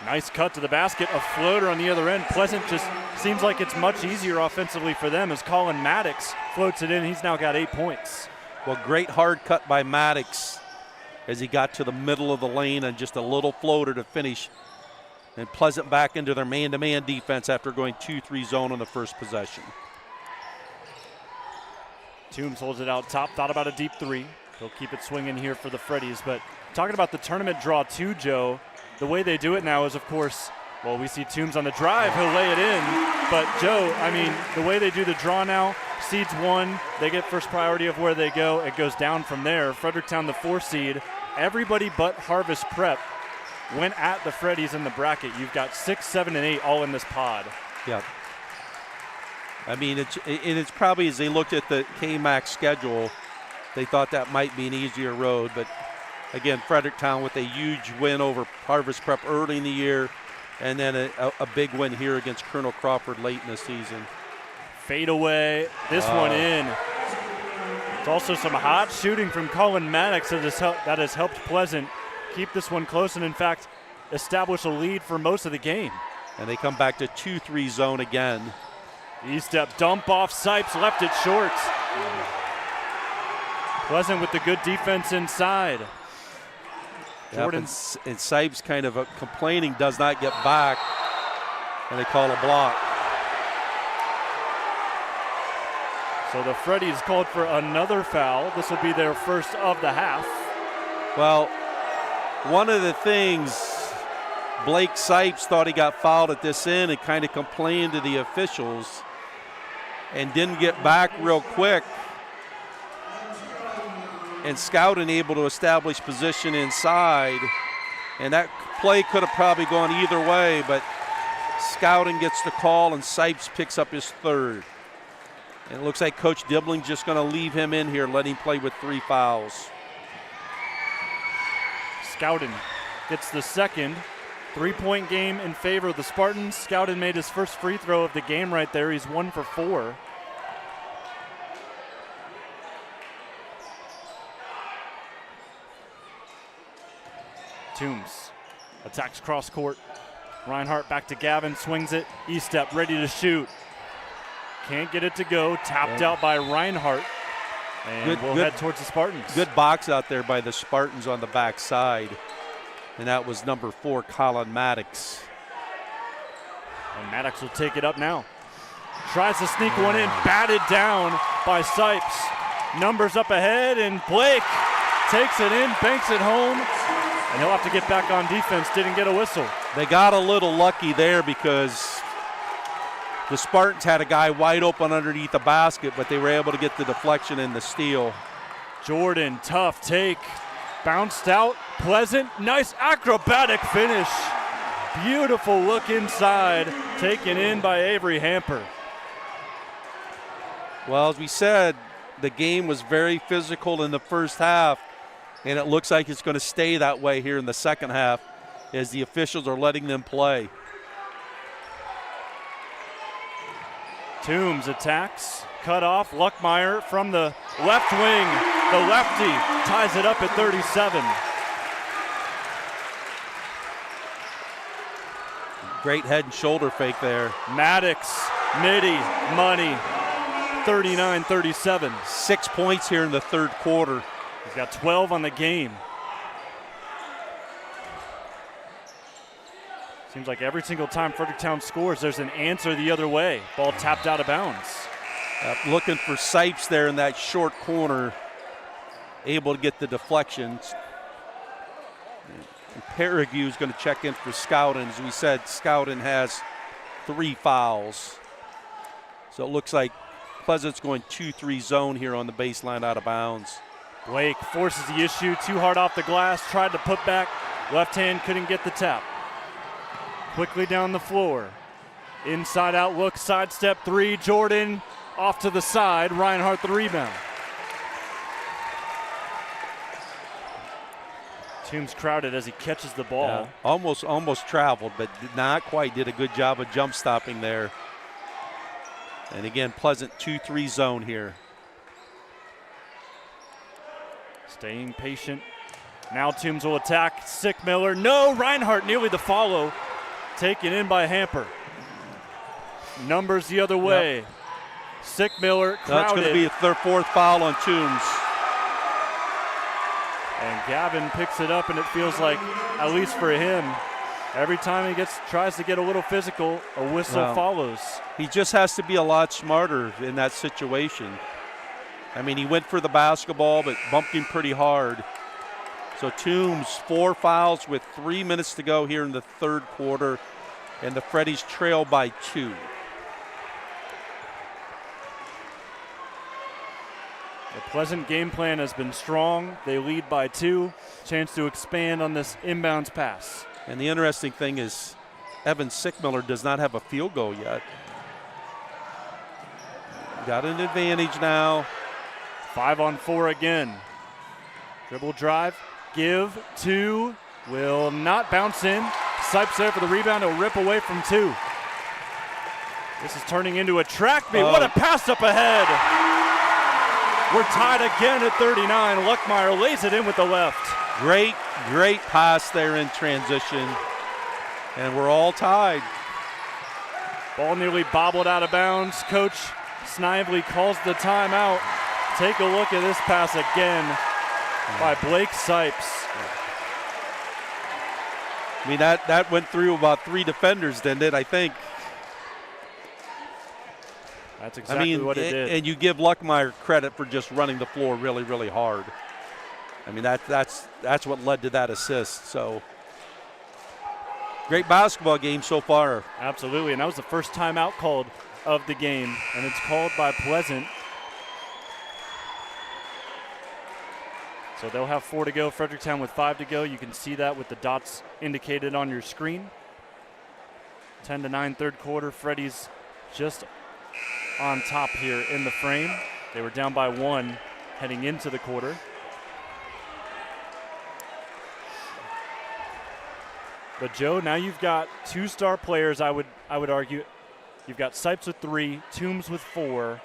Nice cut to the basket, a floater on the other end. Pleasant just seems like it's much easier offensively for them as Colin Maddox floats it in. He's now got 8 points. Well, great hard cut by Maddox as he got to the middle of the lane and just a little floater to finish. And Pleasant back into their man-to-man defense after going 2-3 zone on the first possession. Toombs holds it out top, thought about a deep 3. He'll keep it swinging here for the Freddies. But talking about the tournament draw too, Joe, the way they do it now is, of course, Well, we see Toombs on the drive. He'll lay it in. But, Joe, I mean, the way they do the draw now, seeds 1, they get first priority of where they go. It goes down from there. Fredericktown, the 4 seed. Everybody but Harvest Prep went at the Freddies in the bracket. You've got 6, 7, and 8 all in this pod. Yeah. I mean, it's probably as they looked at the KMAX schedule, they thought that might be an easier road. But, again, Fredericktown with a huge win over Harvest Prep early in the year, and then a big win here against Colonel Crawford late in the season. Fade away. This one in. It's also some hot shooting from Colin Maddox that has helped Pleasant keep this one close and, in fact, establish a lead for most of the game. And they come back to 2-3 zone again. E-step dump off Sipes, left it short. Pleasant with the good defense inside. Jordan. Yep, and Sipes kind of complaining, does not get back, and they call a block. So the Freddies called for another foul. This will be their first of the half. Well, one of the things, Blake Sipes thought he got fouled at this end and kind of complained to the officials and didn't get back real quick. And Scouting able to establish position inside. And that play could have probably gone either way, but Scouting gets the call and Sipes picks up his third. And it looks like Coach Dibling's just going to leave him in here, let him play with 3 fouls. Scouting gets the second. 3-point game in favor of the Spartans. Scouting made his first free throw of the game right there. He's 1 for 4. Toombs attacks cross court. Rinehart back to Gavin, swings it. E-step, ready to shoot. Can't get it to go. Tapped out by Rinehart. And we'll head towards the Spartans. Good box out there by the Spartans on the backside. And that was number 4, Colin Maddox. And Maddox will take it up now. Tries to sneak one in, batted down by Sipes. Numbers up ahead, and Blake takes it in, banks it home, and he'll have to get back on defense. Didn't get a whistle. They got a little lucky there because the Spartans had a guy wide open underneath the basket, but they were able to get the deflection and the steal. Jordan, tough take. Bounced out. Pleasant, nice acrobatic finish. Beautiful look inside. Taken in by Avery Hamper. Well, as we said, the game was very physical in the first half, and it looks like it's going to stay that way here in the second half as the officials are letting them play. Toombs attacks, cut off. Luckmeyer from the left wing. The lefty ties it up at 37. Great head and shoulder fake there. Maddox, midi, money, 39-37. 6 points here in the third quarter. He's got 12 on the game. Seems like every single time Fredericktown scores, there's an answer the other way. Ball tapped out of bounds. Looking for Sipes there in that short corner, able to get the deflections. Parague is going to check in for Scouting. As we said, Scouting has 3 fouls. So it looks like Pleasant's going 2-3 zone here on the baseline out of bounds. Blake forces the issue, too hard off the glass, tried to put back. Left hand couldn't get the tap. Quickly down the floor. Inside out look, sidestep 3. Jordan off to the side. Rinehart the rebound. Toombs crowded as he catches the ball. Yeah, almost traveled, but not quite. Did a good job of jump stopping there. And again, Pleasant 2-3 zone here. Staying patient. Now Toombs will attack. Sickmiller. No, Rinehart nearly the follow. Taken in by Hamper. Numbers the other way. Yep. Sickmiller crowded. That's going to be their 4th foul on Toombs. And Gavin picks it up, and it feels like, at least for him, every time he tries to get a little physical, a whistle follows. He just has to be a lot smarter in that situation. I mean, he went for the basketball, but bumped him pretty hard. So Toombs, 4 fouls with 3 minutes to go here in the third quarter. and the Freddies trail by 2. The Pleasant game plan has been strong. They lead by 2. Chance to expand on this inbounds pass. And the interesting thing is Evan Sickmiller does not have a field goal yet. Got an advantage now. 5-on-4 again. Dribble drive, give, 2, will not bounce in. Sipes there for the rebound, he'll rip away from 2. This is turning into a track meet. What a pass up ahead. We're tied again at 39. Luckmeyer lays it in with the left. Great pass there in transition. And we're all tied. Ball nearly bobbled out of bounds. Coach Snively calls the timeout. Take a look at this pass again by Blake Sipes. I mean, that went through about 3 defenders, didn't it, I think? That's exactly what it did. And you give Luckmeyer credit for just running the floor really, really hard. I mean, that's what led to that assist. So, great basketball game so far. Absolutely, and that was the first timeout called of the game, and it's called by Pleasant. So they'll have 4 to go. Fredericktown with 5 to go. You can see that with the dots indicated on your screen. 10-9 third quarter. Freddies just on top here in the frame. They were down by 1 heading into the quarter. But Joe, now you've got 2 star players, I would argue. You've got Sipes with 3, Toombs with 4.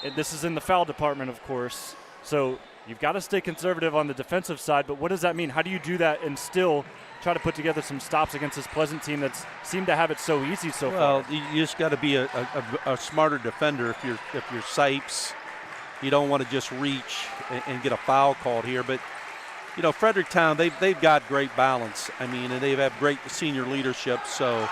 And this is in the foul department, of course. So you've got to stay conservative on the defensive side, but what does that mean? How do you do that and still try to put together some stops against this Pleasant team that's seemed to have it so easy so far? Well, you just got to be a smarter defender if you're Sipes. You don't want to just reach and get a foul called here. But, you know, Fredericktown, they've got great balance. I mean, and they have great senior leadership, so.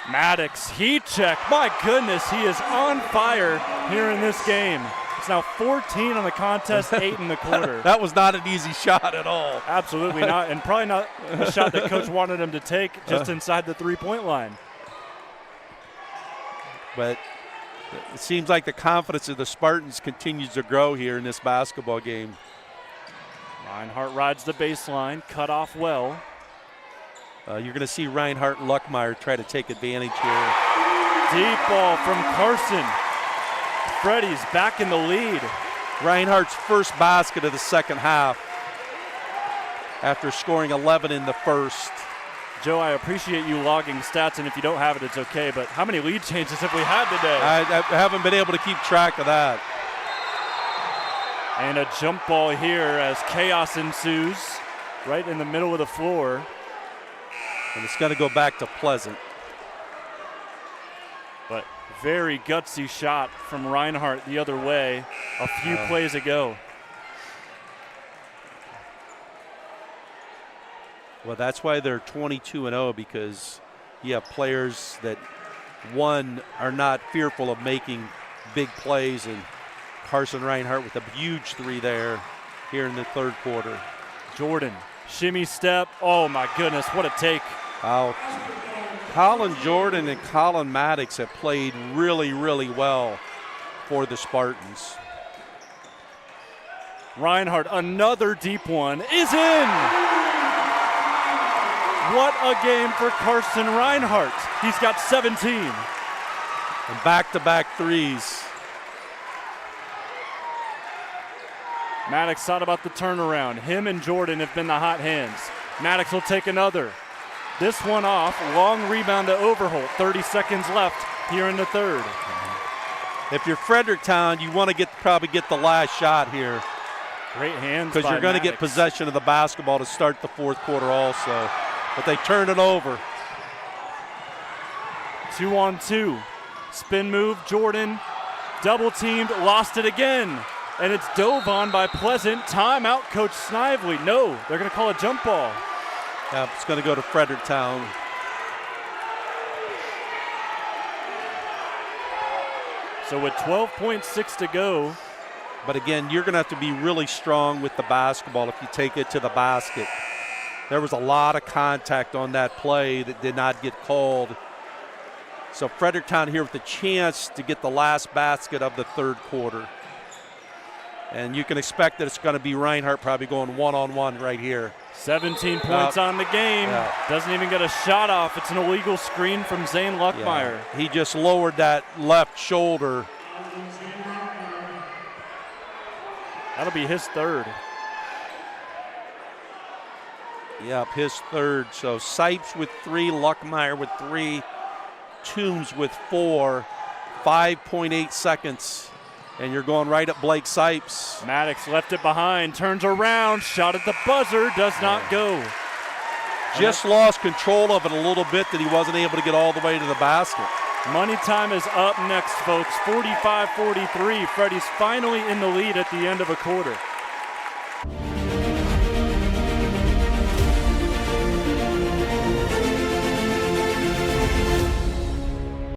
Maddox, heat check. My goodness, he is on fire here in this game. It's now 14 on the contest, 8 in the quarter. That was not an easy shot at all. Absolutely not, and probably not a shot that Coach wanted him to take just inside the 3-point line. But it seems like the confidence of the Spartans continues to grow here in this basketball game. Rinehart rides the baseline, cut off well. You're going to see Rinehart and Luckmeyer try to take advantage here. Deep ball from Carson. Freddies back in the lead. Rinehart's first basket of the second half after scoring 11 in the first. Joe, I appreciate you logging stats, and if you don't have it, it's okay, but how many lead changes have we had today? I haven't been able to keep track of that. And a jump ball here as chaos ensues right in the middle of the floor. And it's going to go back to Pleasant. But very gutsy shot from Rinehart the other way a few plays ago. Well, that's why they're 22-0, because you have players that, one, are not fearful of making big plays, and Carson Rinehart with a huge 3 there here in the third quarter. Jordan, shimmy step. Oh my goodness, what a take. Out. Colin Jordan and Colin Maddox have played really, really well for the Spartans. Rinehart, another deep one, is in. What a game for Carson Rinehart. He's got 17. And back-to-back threes. Maddox thought about the turnaround. Him and Jordan have been the hot hands. Maddox will take another. This one off, long rebound to Overholt. 30 seconds left here in the third. If you're Fredericktown, you want to probably get the last shot here. Great hands because you're going to get possession of the basketball to start the fourth quarter also. But they turn it over. 2-on-2. Spin move, Jordan. Double teamed, lost it again. And it's dove on by Pleasant. Timeout, Coach Snively. No, they're going to call a jump ball. Yeah, it's going to go to Fredericktown. So with 12.6 to go. But again, you're going to have to be really strong with the basketball if you take it to the basket. There was a lot of contact on that play that did not get called. So Fredericktown here with the chance to get the last basket of the third quarter. And you can expect that it's going to be Rinehart probably going one-on-one right here. 17 points on the game. Yeah. Doesn't even get a shot off. It's an illegal screen from Zane Luckmeyer. Yeah. He just lowered that left shoulder. That'll be his third. Yep, his third. So Sipes with 3, Luckmeyer with 3, Toombs with 4, 5.8 seconds. And you're going right at Blake Sipes. Maddox left it behind, turns around, shot at the buzzer, does not go. Just lost control of it a little bit that he wasn't able to get all the way to the basket. Money time is up next, folks. 45-43. Freddies finally in the lead at the end of a quarter.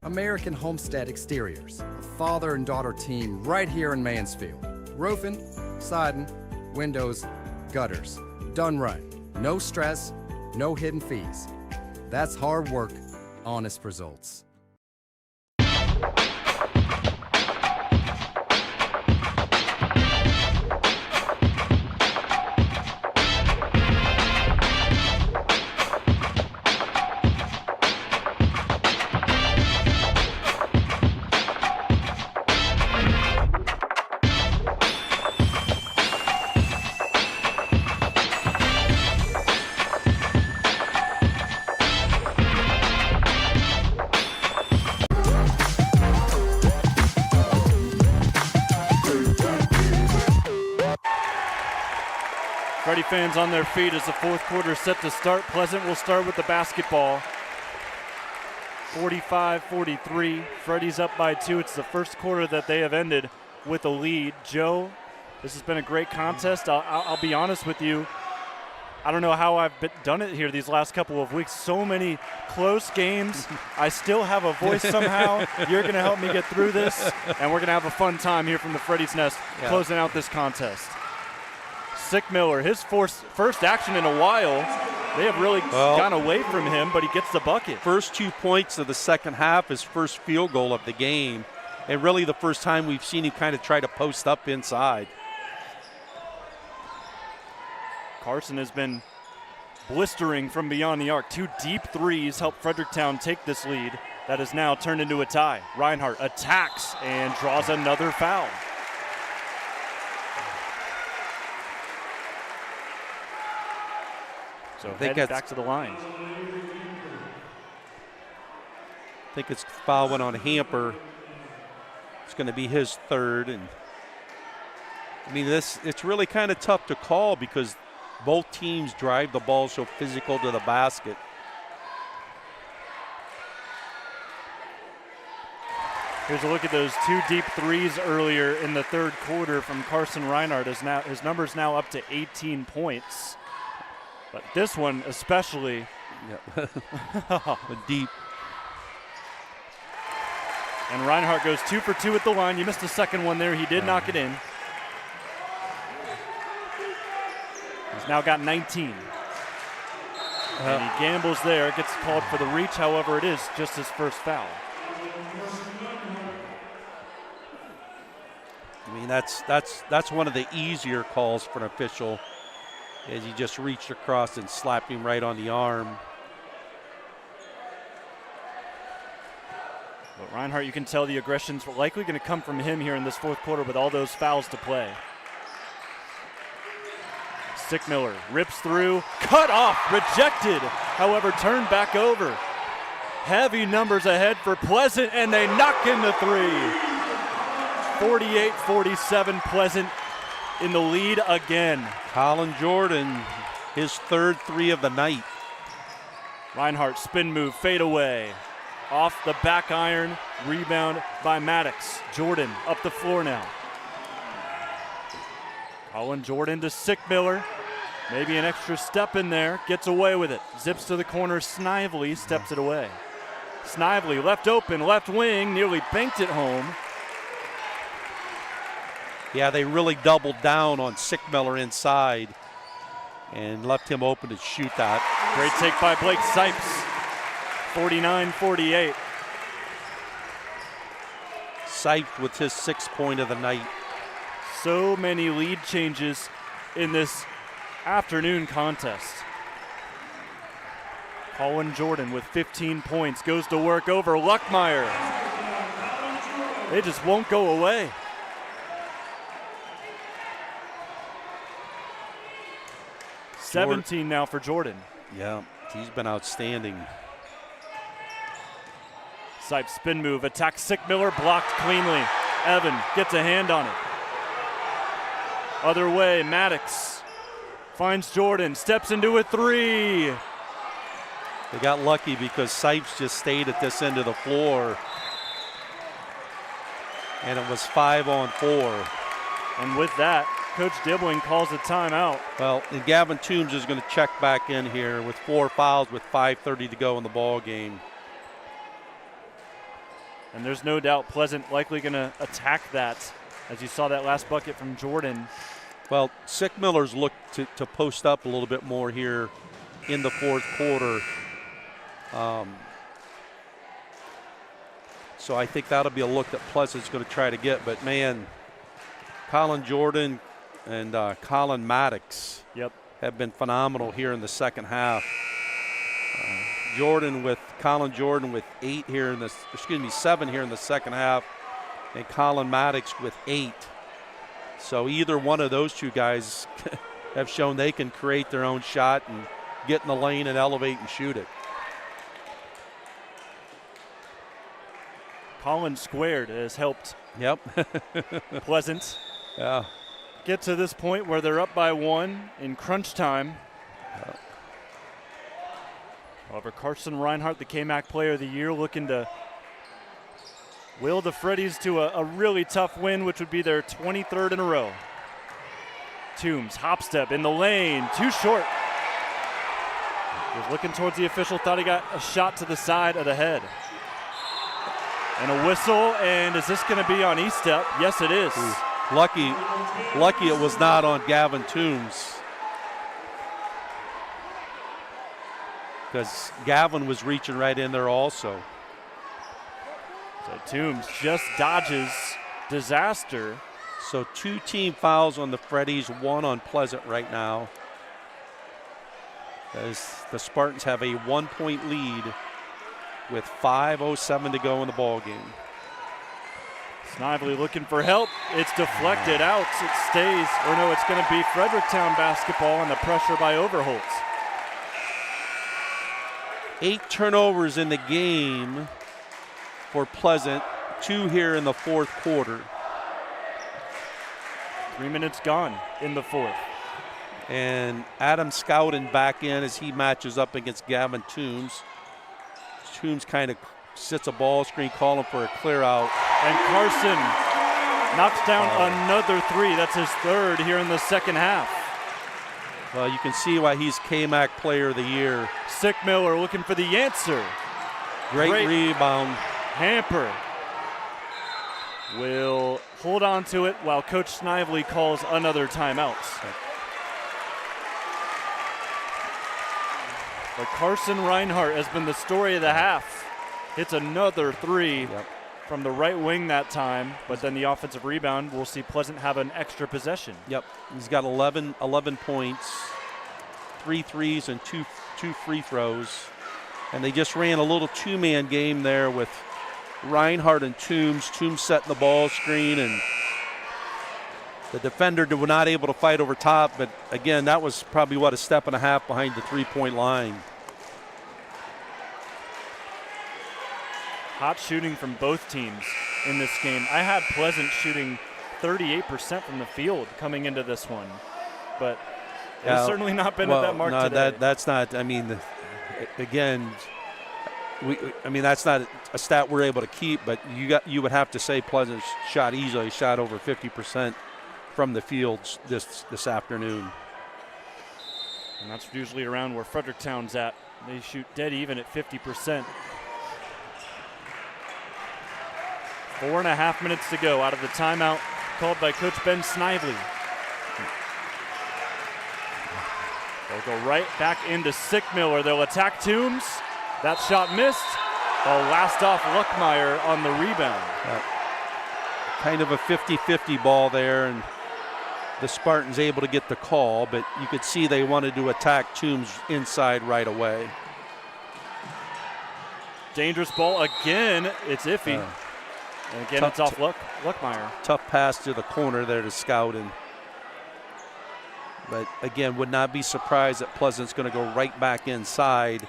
American Homestead Exteriors, a father and daughter team right here in Mansfield. Roofing, siding, windows, gutters. Done right. No stress, no hidden fees. That's hard work, honest results. Freddy fans on their feet as the fourth quarter is set to start. Pleasant will start with the basketball. 45-43. Freddy's up by 2. It's the first quarter that they have ended with a lead. Joe, this has been a great contest. I'll be honest with you. I don't know how I've done it here these last couple of weeks. So many close games. I still have a voice somehow. You're going to help me get through this, and we're going to have a fun time here from the Freddies Nest closing out this contest. Sickmiller, his first action in a while. They have really gone away from him, but he gets the bucket. First 2 points of the second half, his first field goal of the game, and really the first time we've seen him kind of try to post up inside. Carson has been blistering from beyond the arc. 2 deep threes help Fredericktown take this lead. That is now turned into a tie. Rinehart attacks and draws another foul. So headed back to the line. I think it's foul went on Hamper. It's going to be his third. And I mean, it's really kind of tough to call because both teams drive the ball so physical to the basket. Here's a look at those 2 deep threes earlier in the third quarter from Carson Rinehart. His number's now up to 18 points. But this one especially. Deep. And Rinehart goes 2 for 2 at the line. You missed the second one there. He did knock it in. He's now got 19. And he gambles there. Gets called for the reach. However, it is just his first foul. I mean, that's one of the easier calls for an official, as he just reached across and slapped him right on the arm. But Rinehart, you can tell the aggression's likely going to come from him here in this fourth quarter with all those fouls to play. Sickmiller rips through, cut off, rejected, however turned back over. Heavy numbers ahead for Pleasant, and they knock in the 3. 48-47, Pleasant in the lead again. Colin Jordan, his third 3 of the night. Rinehart spin move, fade away. Off the back iron, rebound by Maddox. Jordan up the floor now. Colin Jordan to Sickmiller. Maybe an extra step in there, gets away with it. Zips to the corner, Snively steps it away. Snively left open, left wing, nearly banked it home. Yeah, they really doubled down on Sickmiller inside. and left him open to shoot that. Great take by Blake Sipes. 49-48. Sipes with his 6th point of the night. So many lead changes in this afternoon contest. Colin Jordan with 15 points goes to work over Luckmeyer. They just won't go away. Jordan. 17 now for Jordan. Yeah, he's been outstanding. Sipes spin move, attacks Sickmiller, blocked cleanly. Evan gets a hand on it. Other way, Maddox finds Jordan, steps into a 3. They got lucky because Sipes just stayed at this end of the floor. And it was 5-on-4. And with that, Coach Dibbling calls a timeout. Well, and Gavin Toombs is going to check back in here with 4 fouls with 5:30 to go in the ball game. And there's no doubt Pleasant likely going to attack that, as you saw that last bucket from Jordan. Well, Sickmiller's looked to post up a little bit more here in the 4th quarter. So I think that'll be a look that Pleasant's going to try to get. But, man, Colin Jordan and Colin Maddox have been phenomenal here in the second half. Colin Jordan with 7 here in the second half, and Colin Maddox with 8. So either one of those two guys have shown they can create their own shot and get in the lane and elevate and shoot it. Colin squared has helped Pleasant get to this point where they're up by 1 in crunch time. However, Carson Rinehart, the KMAC Player of the Year, looking to will the Freddies to a really tough win, which would be their 23rd in a row. Toombs, hop step in the lane, too short. He was looking towards the official, thought he got a shot to the side of the head. And a whistle, and is this going to be on E-step? Yes, it is. Ooh. Lucky it was not on Gavin Toombs, because Gavin was reaching right in there also. So Toombs just dodges disaster. So 2 team fouls on the Freddies, 1 on Pleasant right now, as the Spartans have a 1-point lead with 5:07 to go in the ball game. Snively looking for help. It's deflected out. It stays, or no, it's going to be Fredericktown basketball and the pressure by Overholtz. 8 turnovers in the game for Pleasant, 2 here in the 4th quarter. 3 minutes gone in the 4th. And Adam Scowden back in as he matches up against Gavin Toombs. Toombs kind of sits a ball screen, calling for a clear out. And Carson knocks down another 3. That's his 3rd here in the second half. Well, you can see why he's KMAC Player of the Year. Sickmiller looking for the answer. Great rebound. Hamper will hold on to it while Coach Snively calls another timeout. But Carson Rinehart has been the story of the half. Hits another 3 from the right wing that time, but then the offensive rebound, we'll see Pleasant have an extra possession. Yep, he's got 11 points, 3 threes and two free throws. And they just ran a little 2-man game there with Rinehart and Toombs. Toombs setting the ball screen, and the defender was not able to fight over top, but again, that was probably, a step and a half behind the 3-point line. Hot shooting from both teams in this game. I had Pleasant shooting 38% from the field coming into this one, but it's certainly not been at that mark today. That's not, again, that's not a stat we're able to keep, but you would have to say Pleasant shot over 50% from the fields this afternoon. And that's usually around where Fredericktown's at. They shoot dead even at 50%. 4.5 minutes to go out of the timeout called by Coach Ben Snively. They'll go right back into Sickmiller. They'll attack Toombs. That shot missed. They'll last off Luckmeyer on the rebound. Kind of a 50-50 ball there, and the Spartans able to get the call, but you could see they wanted to attack Toombs inside right away. Dangerous ball again. It's iffy. And again, it's off Luckmeyer. Tough pass to the corner there to Scout. But again, would not be surprised that Pleasant's going to go right back inside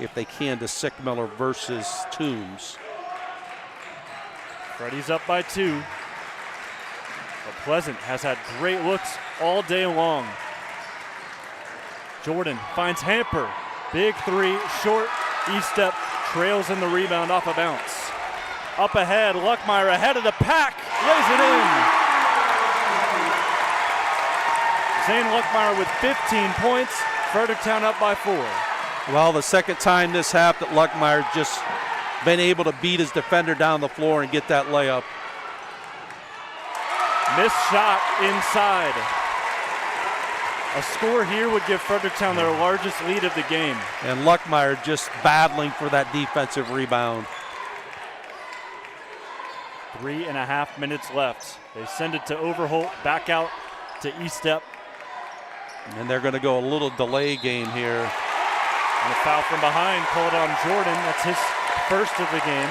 if they can to Sickmiller versus Toombs. Freddy's up by 2. But Pleasant has had great looks all day long. Jordan finds Hamper. Big 3, short, E-step, trails in the rebound off a bounce. Up ahead, Luckmeyer ahead of the pack, lays it in. Zane Luckmeyer with 15 points, Fredericktown up by 4. Well, the second time this happened, Luckmeyer just been able to beat his defender down the floor and get that layup. Missed shot inside. A score here would give Fredericktown their largest lead of the game. And Luckmeyer just battling for that defensive rebound. 3.5 minutes left. They send it to Overholt, back out to E-step. And they're going to go a little delay game here. And a foul from behind called on Jordan. That's his first of the game.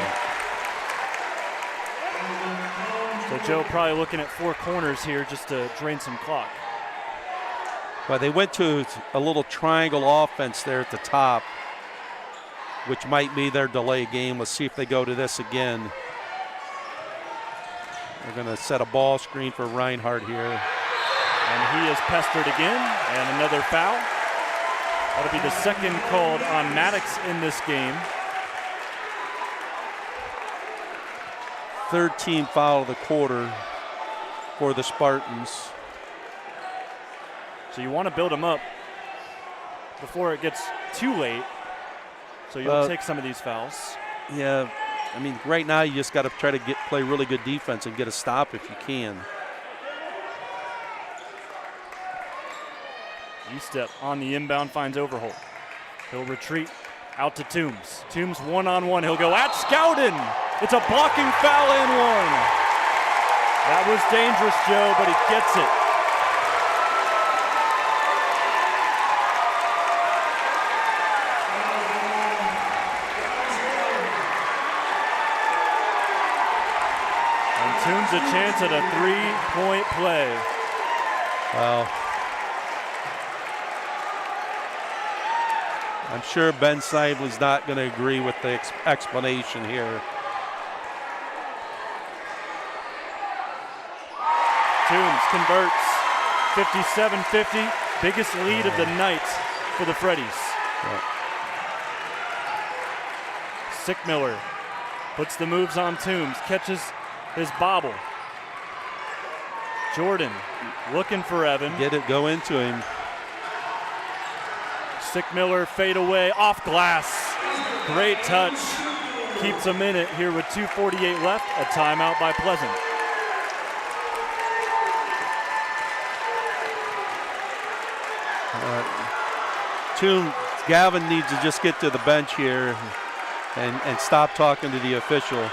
So Joe probably looking at 4 corners here just to drain some clock. Well, they went to a little triangle offense there at the top, which might be their delay game. Let's see if they go to this again. They're going to set a ball screen for Rinehart here. And he is pestered again, and another foul. That'll be the second called on Maddox in this game. 13th foul of the quarter for the Spartans. So you want to build them up before it gets too late. So you'll take some of these fouls. Yeah, I mean, right now you just got to try to play really good defense and get a stop if you can. E-step on the inbound finds Overholt. He'll retreat out to Toombs. Toombs one-on-one. He'll go at Scouten. It's a blocking foul and 1. That was dangerous, Joe, but he gets it. And Toombs a chance at a 3-point play. Wow. I'm sure Ben Snively's not going to agree with the explanation here. Toombs converts 57-50, biggest lead of the night for the Freddies. Yeah. Sickmiller puts the moves on Toombs, catches his bobble. Jordan looking for Evan. Get it, go into him. Sickmiller fade away off glass. Great touch. Keeps him in it here with 2:48 left. A timeout by Pleasant. Gavin needs to just get to the bench here and stop talking to the official.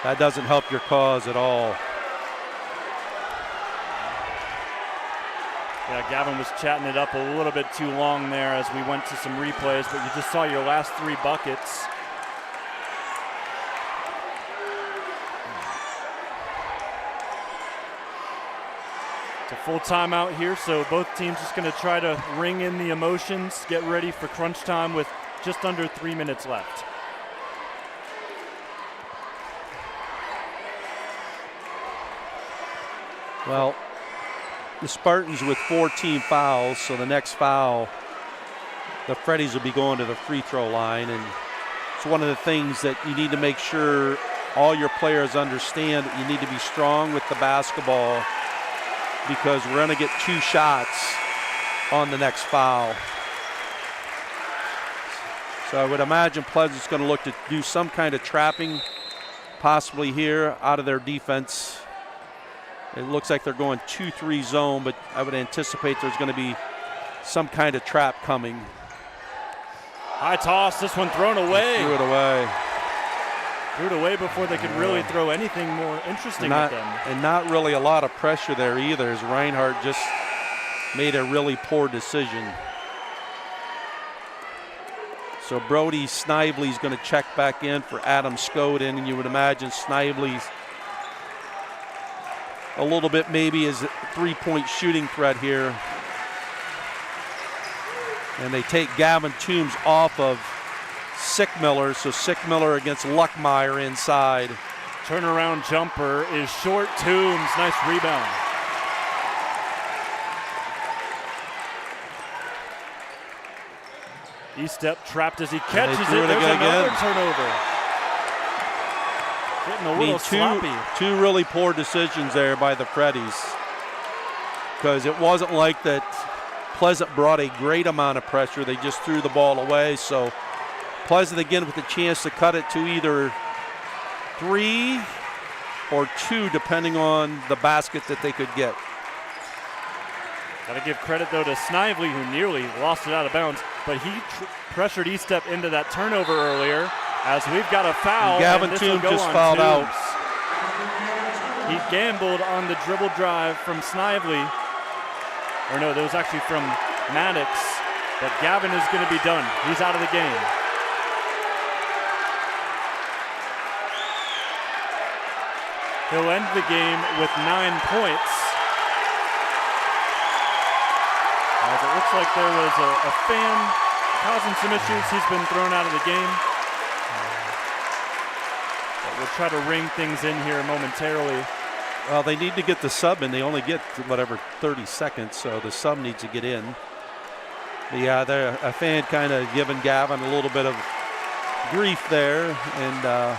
That doesn't help your cause at all. Yeah, Gavin was chatting it up a little bit too long there as we went to some replays, but you just saw your last 3 buckets. It's a full timeout here, so both teams just going to try to ring in the emotions, get ready for crunch time with just under 3 minutes left. Well, the Spartans with 14 fouls, so the next foul, the Freddies will be going to the free throw line. And it's one of the things that you need to make sure all your players understand, that you need to be strong with the basketball, because we're going to get 2 shots on the next foul. So I would imagine Pleasant's going to look to do some kind of trapping possibly here out of their defense. It looks like they're going 2-3 zone, but I would anticipate there's going to be some kind of trap coming. High toss, this one thrown away. Threw it away. Threw it away before they could really throw anything more interesting at them. And not really a lot of pressure there either, as Rinehart just made a really poor decision. So Brody Snively's going to check back in for Adam Skoden, and you would imagine Snively's a little bit maybe as a three-point shooting threat here. And they take Gavin Toombs off of Sickmiller, so Sickmiller against Luckmeyer inside. Turnaround jumper is short. Toombs, nice rebound. E-step trapped as he catches it. There's another turnover. Getting a little sloppy. Two really poor decisions there by the Freddies, because it wasn't like that Pleasant brought a great amount of pressure. They just threw the ball away. So Pleasant again with a chance to cut it to either 3 or 2, depending on the basket that they could get. Got to give credit, though, to Snively, who nearly lost it out of bounds, but he pressured E-step into that turnover earlier, as we've got a foul. And Gavin Toombs just fouled out. He gambled on the dribble drive from Snively. Or no, that was actually from Maddox, but Gavin is going to be done. He's out of the game. He'll end the game with 9 points. As it looks like there was a fan causing some issues. He's been thrown out of the game. But we'll try to ring things in here momentarily. Well, they need to get the sub in. They only get, 30 seconds, so the sub needs to get in. Yeah, a fan kind of giving Gavin a little bit of grief there, and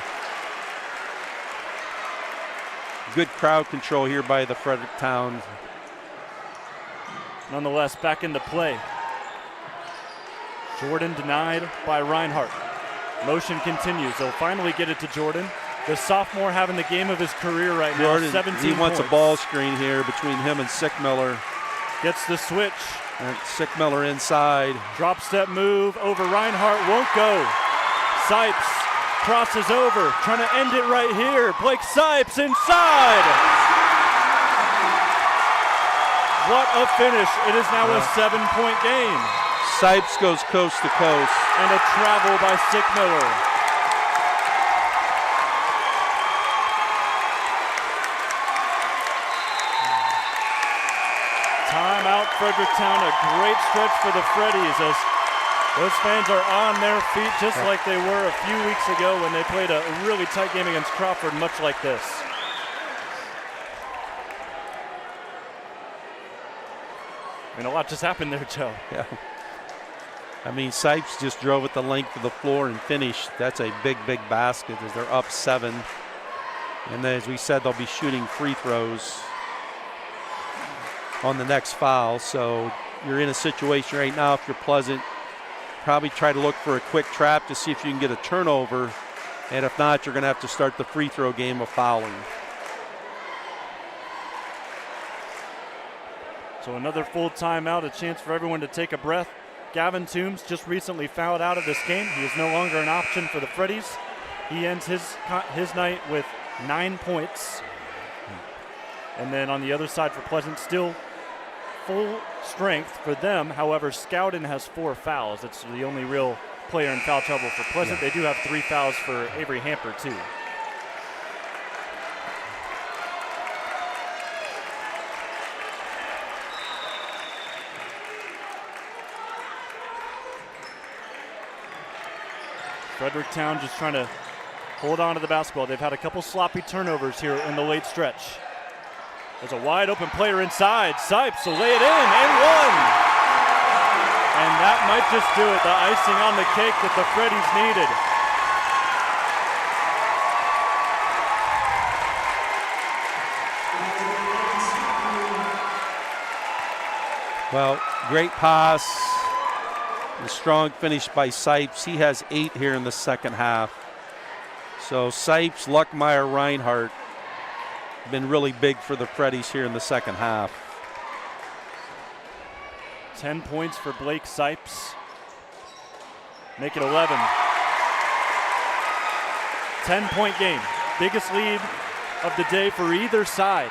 good crowd control here by the Fredericktown. Nonetheless, back into play. Jordan denied by Rinehart. Motion continues. They'll finally get it to Jordan. The sophomore having the game of his career right now. Jordan, 17 he wants points. a ball screen here between him and Sickmiller. Gets the switch. And Sickmiller inside. Drop step move over Rinehart. Won't go. Sipes crosses over. Trying to end it right here. Blake Sipes inside. What a finish. It is now a 7-point game. Sipes goes coast to coast. And a travel by Sickmiller. Timeout, Fredericktown. A great stretch for the Freddies as those fans are on their feet just like they were a few weeks ago when they played a really tight game against Crawford, much like this. I mean, a lot just happened there, Joe. Yeah. I mean, Sipes just drove it the length of the floor and finished. That's a big, big basket as they're up 7. And then, as we said, they'll be shooting free throws on the next foul. So you're in a situation right now, if you're Pleasant, probably try to look for a quick trap to see if you can get a turnover. And if not, you're going to have to start the free throw game of fouling. So another full timeout, a chance for everyone to take a breath. Gavin Toombs just recently fouled out of this game. He is no longer an option for the Freddies. He ends his night with 9 points. And then on the other side for Pleasant, still full strength for them. However, Scowden has 4 fouls. It's the only real player in foul trouble for Pleasant. They do have 3 fouls for Avery Hamper, too. Fredericktown just trying to hold on to the basketball. They've had a couple sloppy turnovers here in the late stretch. There's a wide open player inside. Sipes will lay it in and one. And that might just do it. The icing on the cake that the Freddies needed. Well, great pass. A strong finish by Sipes. He has 8 here in the second half. So Sipes, Luckmeyer, Rinehart been really big for the Freddies here in the second half. 10 points for Blake Sipes. Make it 11. 10-point game. Biggest lead of the day for either side.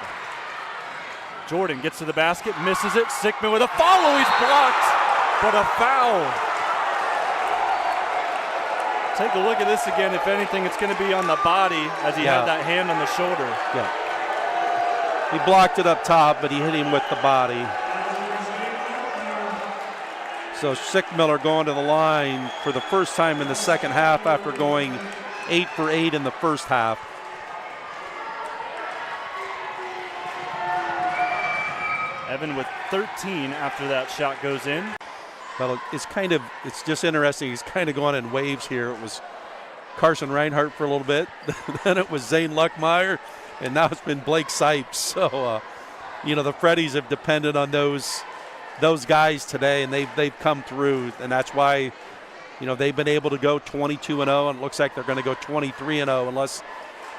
Jordan gets to the basket, misses it. Sickmiller with a follow. He's blocked, but a foul. Take a look at this again. If anything, it's going to be on the body as he had that hand on the shoulder. Yeah. He blocked it up top, but he hit him with the body. So Sickmiller going to the line for the first time in the second half after going 8 for 8 in the first half. Evan with 13 after that shot goes in. Well, it's just interesting. He's kind of going in waves here. It was Carson Rinehart for a little bit. Then it was Zane Luckmeyer, and now it's been Blake Sipes. So, the Freddies have depended on those guys today, and they've come through, and that's why, they've been able to go 22-0, and it looks like they're going to go 23-0 unless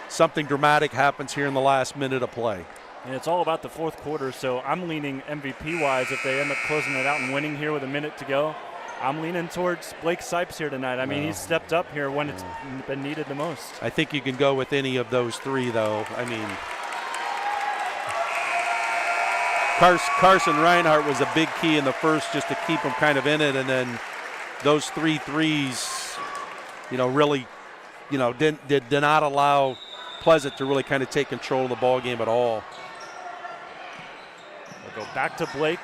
something dramatic happens here in the last minute of play. And it's all about the fourth quarter, so I'm leaning MVP-wise if they end up closing it out and winning here with a minute to go. I'm leaning towards Blake Sipes here tonight. I mean, he's stepped up here when it's been needed the most. I think you can go with any of those three, though. I mean, Carson Rinehart was a big key in the first just to keep him kind of in it, and then those 3 threes, really, did not allow Pleasant to really kind of take control of the ball game at all. We'll go back to Blake.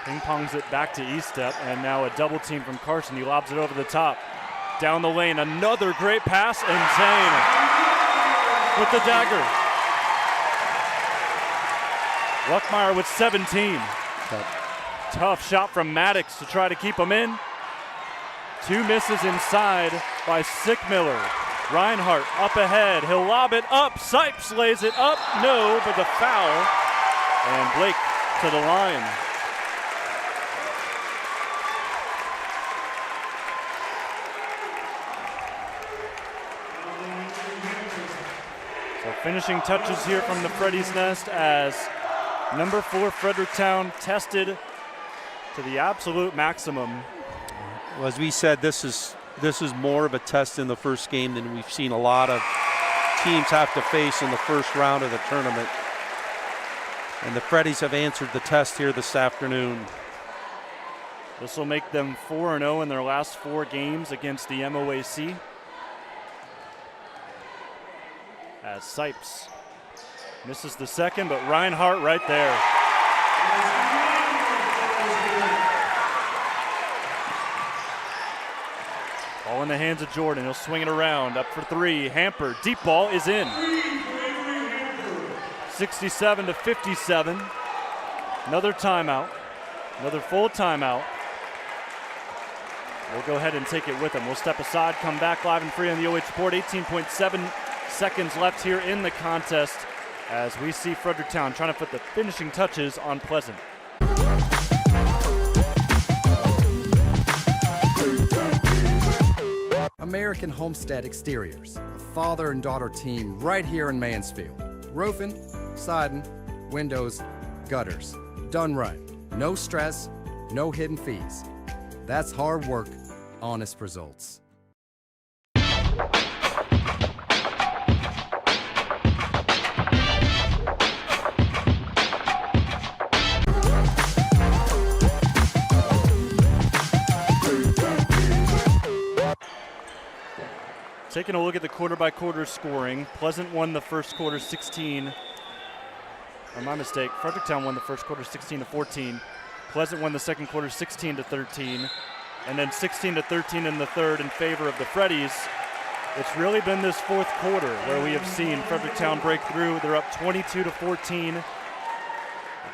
Ping-pongs it back to E-step, and now a double team from Carson. He lobs it over the top. Down the lane, another great pass, and Zane with the dagger. Luckmeyer with 17. Tough shot from Maddox to try to keep him in. 2 misses inside by Sickmiller. Rinehart up ahead. He'll lob it up. Sipes lays it up. No, but the foul. And Blake to the line. So finishing touches here from the Freddies Nest as number 4 Fredericktown tested to the absolute maximum. Well, as we said, this is more of a test in the first game than we've seen a lot of teams have to face in the first round of the tournament. And the Freddies have answered the test here this afternoon. This will make them 4-0 in their last 4 games against the MOAC. As Sipes misses the second, but Rinehart right there. Ball in the hands of Jordan. He'll swing it around. Up for 3. Hamper. Deep ball is in. 67-57. Another timeout. Another full timeout. We'll go ahead and take it with them. We'll step aside, come back live and free on the OH Report. 18.7 seconds left here in the contest as we see Fredericktown trying to put the finishing touches on Pleasant. American Homestead Exteriors, a father and daughter team right here in Mansfield. Roofing, siding, windows, gutters. Done right. No stress, no hidden fees. That's hard work, honest results. Taking a look at the quarter-by-quarter scoring, Pleasant won the first quarter 16. Or my mistake, Fredericktown won the first quarter 16-14. Pleasant won the second quarter 16-13. And then 16-13 in the third in favor of the Freddies. It's really been this fourth quarter where we have seen Fredericktown break through. They're up 22-14. They're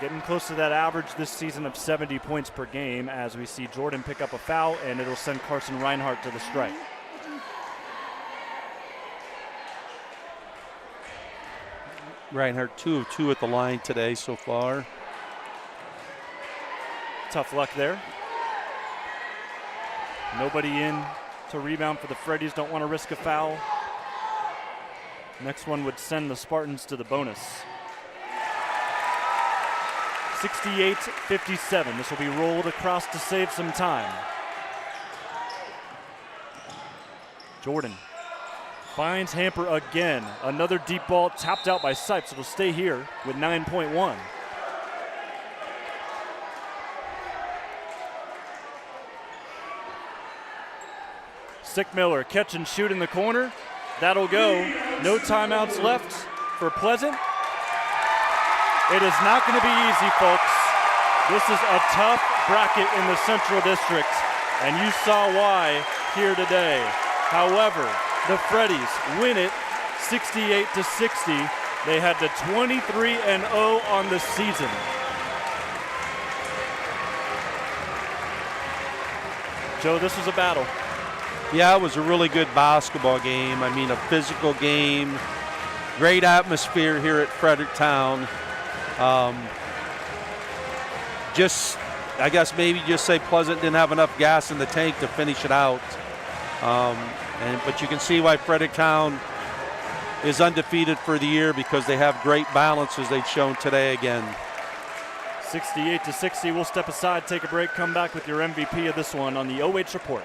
getting close to that average this season of 70 points per game as we see Jordan pick up a foul, and it'll send Carson Rinehart to the strike. Rinehart 2 of 2 at the line today so far. Tough luck there. Nobody in to rebound for the Freddies. Don't want to risk a foul. Next one would send the Spartans to the bonus. 68-57. This will be rolled across to save some time. Jordan finds Hamper again. Another deep ball tapped out by Sipes. It'll stay here with 9.1. Sickmiller, catch and shoot in the corner. That'll go. No timeouts left for Pleasant. It is not going to be easy, folks. This is a tough bracket in the Central District, and you saw why here today. However, the Freddies win it 68-60. They had the 23-0 on the season. Joe, this was a battle. Yeah, it was a really good basketball game. I mean, a physical game, great atmosphere here at Fredericktown. I guess maybe just say Pleasant didn't have enough gas in the tank to finish it out. But you can see why Fredericktown is undefeated for the year, because they have great balance as they've shown today again. 68-60. We'll step aside, take a break, come back with your MVP of this one on the OH Report.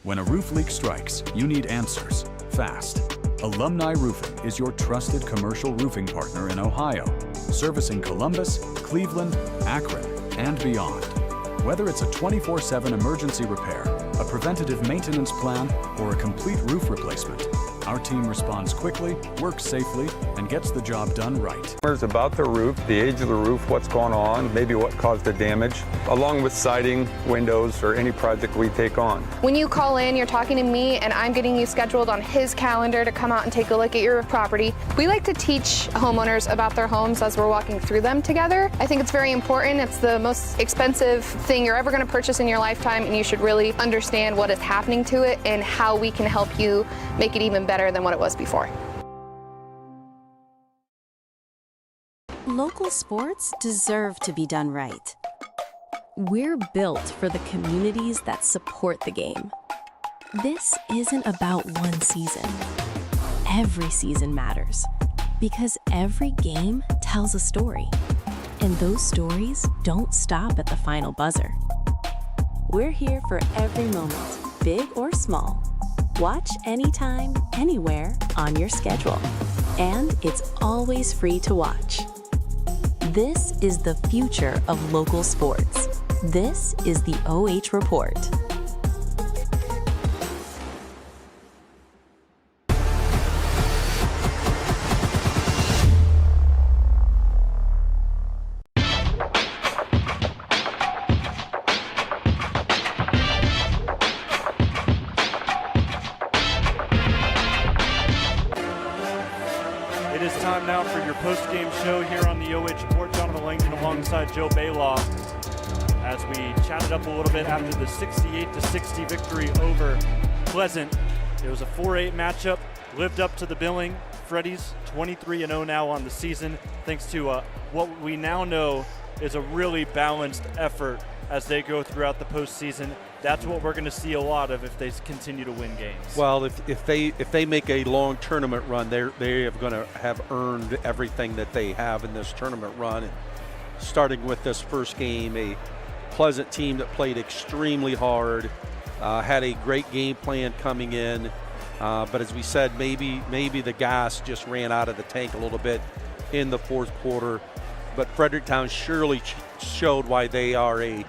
When a roof leak strikes, you need answers, fast. Alumni Roofing is your trusted commercial roofing partner in Ohio, servicing Columbus, Cleveland, Akron, and beyond. Whether it's a 24/7 emergency repair, a preventative maintenance plan, or a complete roof replacement, our team responds quickly, works safely, and gets the job done right. About the roof, the age of the roof, what's going on, maybe what caused the damage, along with siding, windows, or any project we take on. When you call in, you're talking to me, and I'm getting you scheduled on his calendar to come out and take a look at your property. We like to teach homeowners about their homes as we're walking through them together. I think it's very important. It's the most expensive thing you're ever going to purchase in your lifetime, and you should really understand what is happening to it and how we can help you make it even better than what it was before. Local sports deserve to be done right. We're built for the communities that support the game. This isn't about one season. Every season matters, because every game tells a story, and those stories don't stop at the final buzzer. We're here for every moment, big or small. Watch anytime, anywhere, on your schedule. And it's always free to watch. This is the future of local sports. This is the OH Report. It is time now for your post-game show here on the OH Report. Jonathan Langdon alongside Joe Baylaw as we chatted up a little bit after the 68-60 victory over Pleasant. It was a 4-8 matchup, lived up to the billing. Freddies 23-0 now on the season, thanks to what we now know is a really balanced effort as they go throughout the postseason. That's what we're going to see a lot of if they continue to win games. Well, if they make a long tournament run, they are going to have earned everything that they have in this tournament run. And starting with this first game, a Pleasant team that played extremely hard, had a great game plan coming in, but as we said, maybe the gas just ran out of the tank a little bit in the fourth quarter. but Fredericktown surely showed why they are a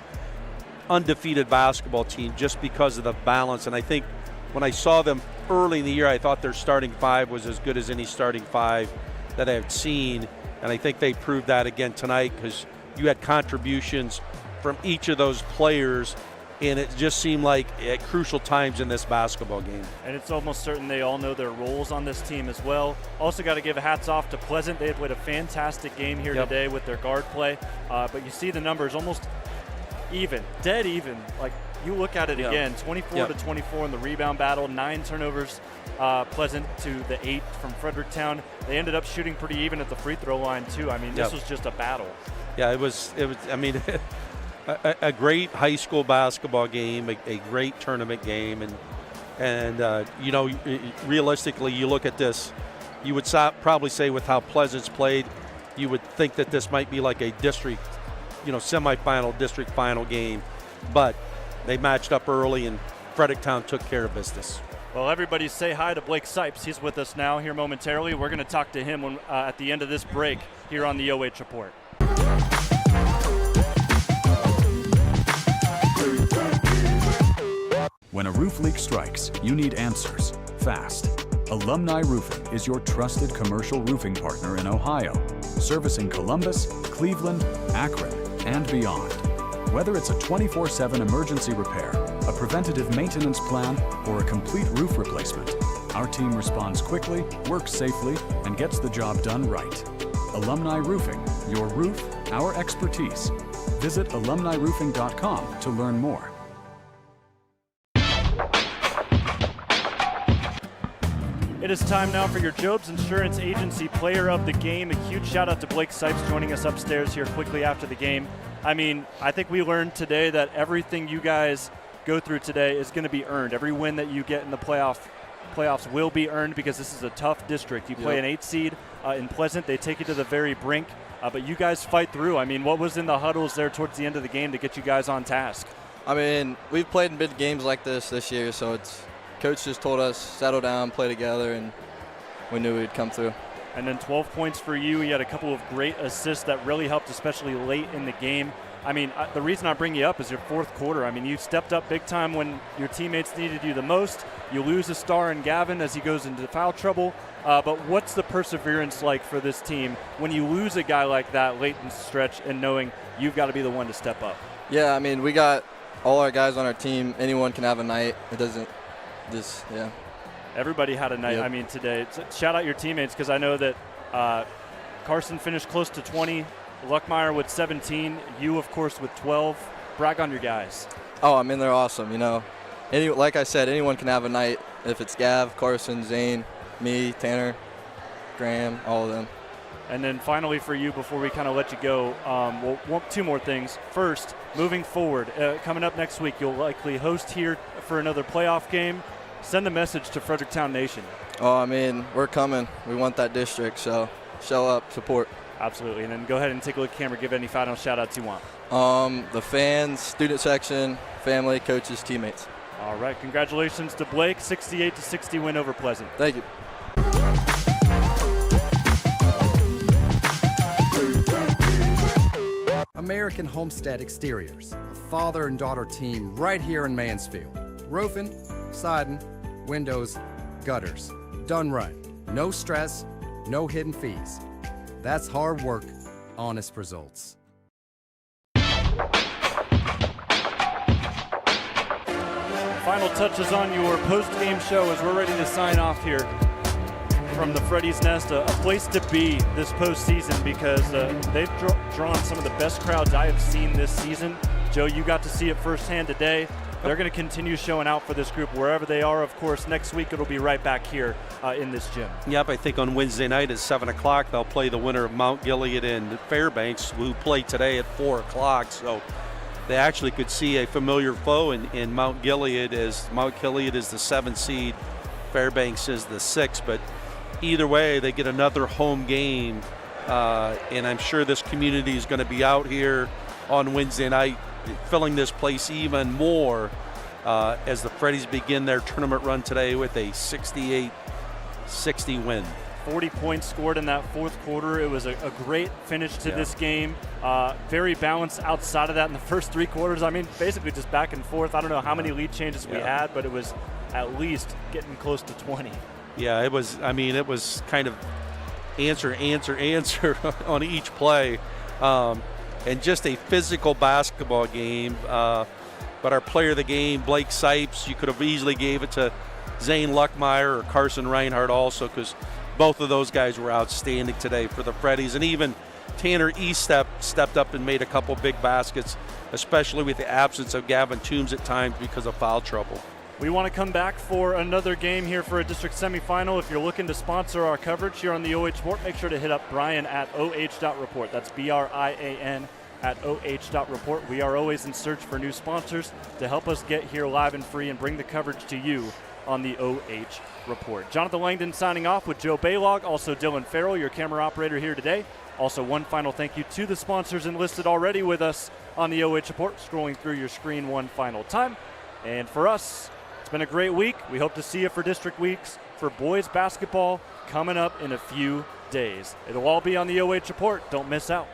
undefeated basketball team just because of the balance. And I think when I saw them early in the year, I thought their starting five was as good as any starting five that I've seen. And I think they proved that again tonight because you had contributions from each of those players, and it just seemed like at crucial times in this basketball game. And it's almost certain they all know their roles on this team as well. Also got to give hats off to Pleasant. They played a fantastic game here today with their guard play. But you see the numbers almost even, dead even. Like, you look at it again, 24 to 24 in the rebound battle, 9 turnovers, Pleasant to the 8 from Fredericktown. They ended up shooting pretty even at the free throw line too. I mean, this was just a battle. Yeah, it was. I mean, a great high school basketball game, a great tournament game, and you know, realistically, you look at this, you would probably say with how Pleasant's played, you would think that this might be like a district, you know, semifinal, district final game, but they matched up early and Fredericktown took care of business. Well, everybody say hi to Blake Sipes. He's with us now here momentarily. We're going to talk to him when, at the end of this break here on the OH Report. When a roof leak strikes, you need answers fast. Alumni Roofing is your trusted commercial roofing partner in Ohio, servicing Columbus, Cleveland, Akron, and beyond. Whether it's a 24/7 emergency repair, a preventative maintenance plan, or a complete roof replacement, our team responds quickly, works safely, and gets the job done right. Alumni Roofing, your roof, our expertise. Visit alumniroofing.com to learn more. It is time now for your Jobs Insurance Agency Player of the Game. A huge shout out to Blake Sipes joining us upstairs here quickly after the game. I mean, I think we learned today that everything you guys go through today is going to be earned. Every win that you get in the playoffs will be earned because this is a tough district. You play an 8 seed in Pleasant. They take you to the very brink, but you guys fight through. I mean, what was in the huddles there towards the end of the game to get you guys on task? I mean, we've played in big games like this year, so Coach just told us, settle down, play together, and we knew we'd come through. And then 12 points for you. You had a couple of great assists that really helped, especially late in the game. I mean, the reason I bring you up is your fourth quarter. I mean, you stepped up big time when your teammates needed you the most. You lose a star in Gavin as he goes into foul trouble. But what's the perseverance like for this team when you lose a guy like that late in the stretch and knowing you've got to be the one to step up? Yeah, I mean, we got all our guys on our team. Anyone can have a night. It doesn't just, yeah. Everybody had a night, I mean, today. Shout out your teammates because I know that Carson finished close to 20, Luckmeyer with 17, you, of course, with 12. Brag on your guys. Oh, I mean, they're awesome, you know. Like I said, anyone can have a night. If it's Gav, Carson, Zane, me, Tanner, Graham, all of them. And then finally for you, before we kind of let you go, two more things. First, moving forward, coming up next week, you'll likely host here for another playoff game. Send a message to Fredericktown Nation. Oh, I mean, we're coming. We want that district, so show up, support. Absolutely. And then go ahead and take a look at the camera. Give any final shout-outs you want. The fans, student section, family, coaches, teammates. All right. Congratulations to Blake. 68-60 win over Pleasant. Thank you. American Homestead Exteriors, a father and daughter team right here in Mansfield. Roofing, siding, windows, gutters. Done right. No stress, no hidden fees. That's hard work, honest results. Final touches on your post-game show as we're ready to sign off here from the Freddies Nest, a place to be this postseason because they've drawn some of the best crowds I have seen this season. Joe, you got to see it firsthand today. They're going to continue showing out for this group wherever they are. Of course, next week it'll be right back here in this gym. Yep, I think on Wednesday night at 7 o'clock they'll play the winner of Mount Gilead and Fairbanks, who play today at 4 o'clock. So they actually could see a familiar foe in Mount Gilead, as Mount Gilead is the 7th seed, Fairbanks is the 6th. But either way, they get another home game, and I'm sure this community is going to be out here on Wednesday night, filling this place even more as the Freddies begin their tournament run today with a 68-60 win. 40 points scored in that fourth quarter. It was a great finish to this game. Very balanced outside of that in the first 3 quarters. I mean, basically just back and forth. I don't know how many lead changes we had, but it was at least getting close to 20. Yeah, it was. I mean, it was kind of answer on each play, and just a physical basketball game. But our player of the game, Blake Sipes, you could have easily gave it to Zane Luckmeyer or Carson Rinehart also, because both of those guys were outstanding today for the Freddies. And even Tanner Eastep stepped up and made a couple big baskets, especially with the absence of Gavin Toombs at times because of foul trouble. We want to come back for another game here for a district semifinal. If you're looking to sponsor our coverage here on the OH Report, make sure to hit up Brian at oh.report. That's BRIAN at oh.report. We are always in search for new sponsors to help us get here live and free and bring the coverage to you on the OH Report. Jonathan Langdon signing off with Joe Baylog, also Dylan Farrell, your camera operator here today. Also, one final thank you to the sponsors enlisted already with us on the OH Report, scrolling through your screen one final time. And for us, it's been a great week. We hope to see you for district weeks for boys basketball coming up in a few days. It'll all be on the OH Report. Don't miss out.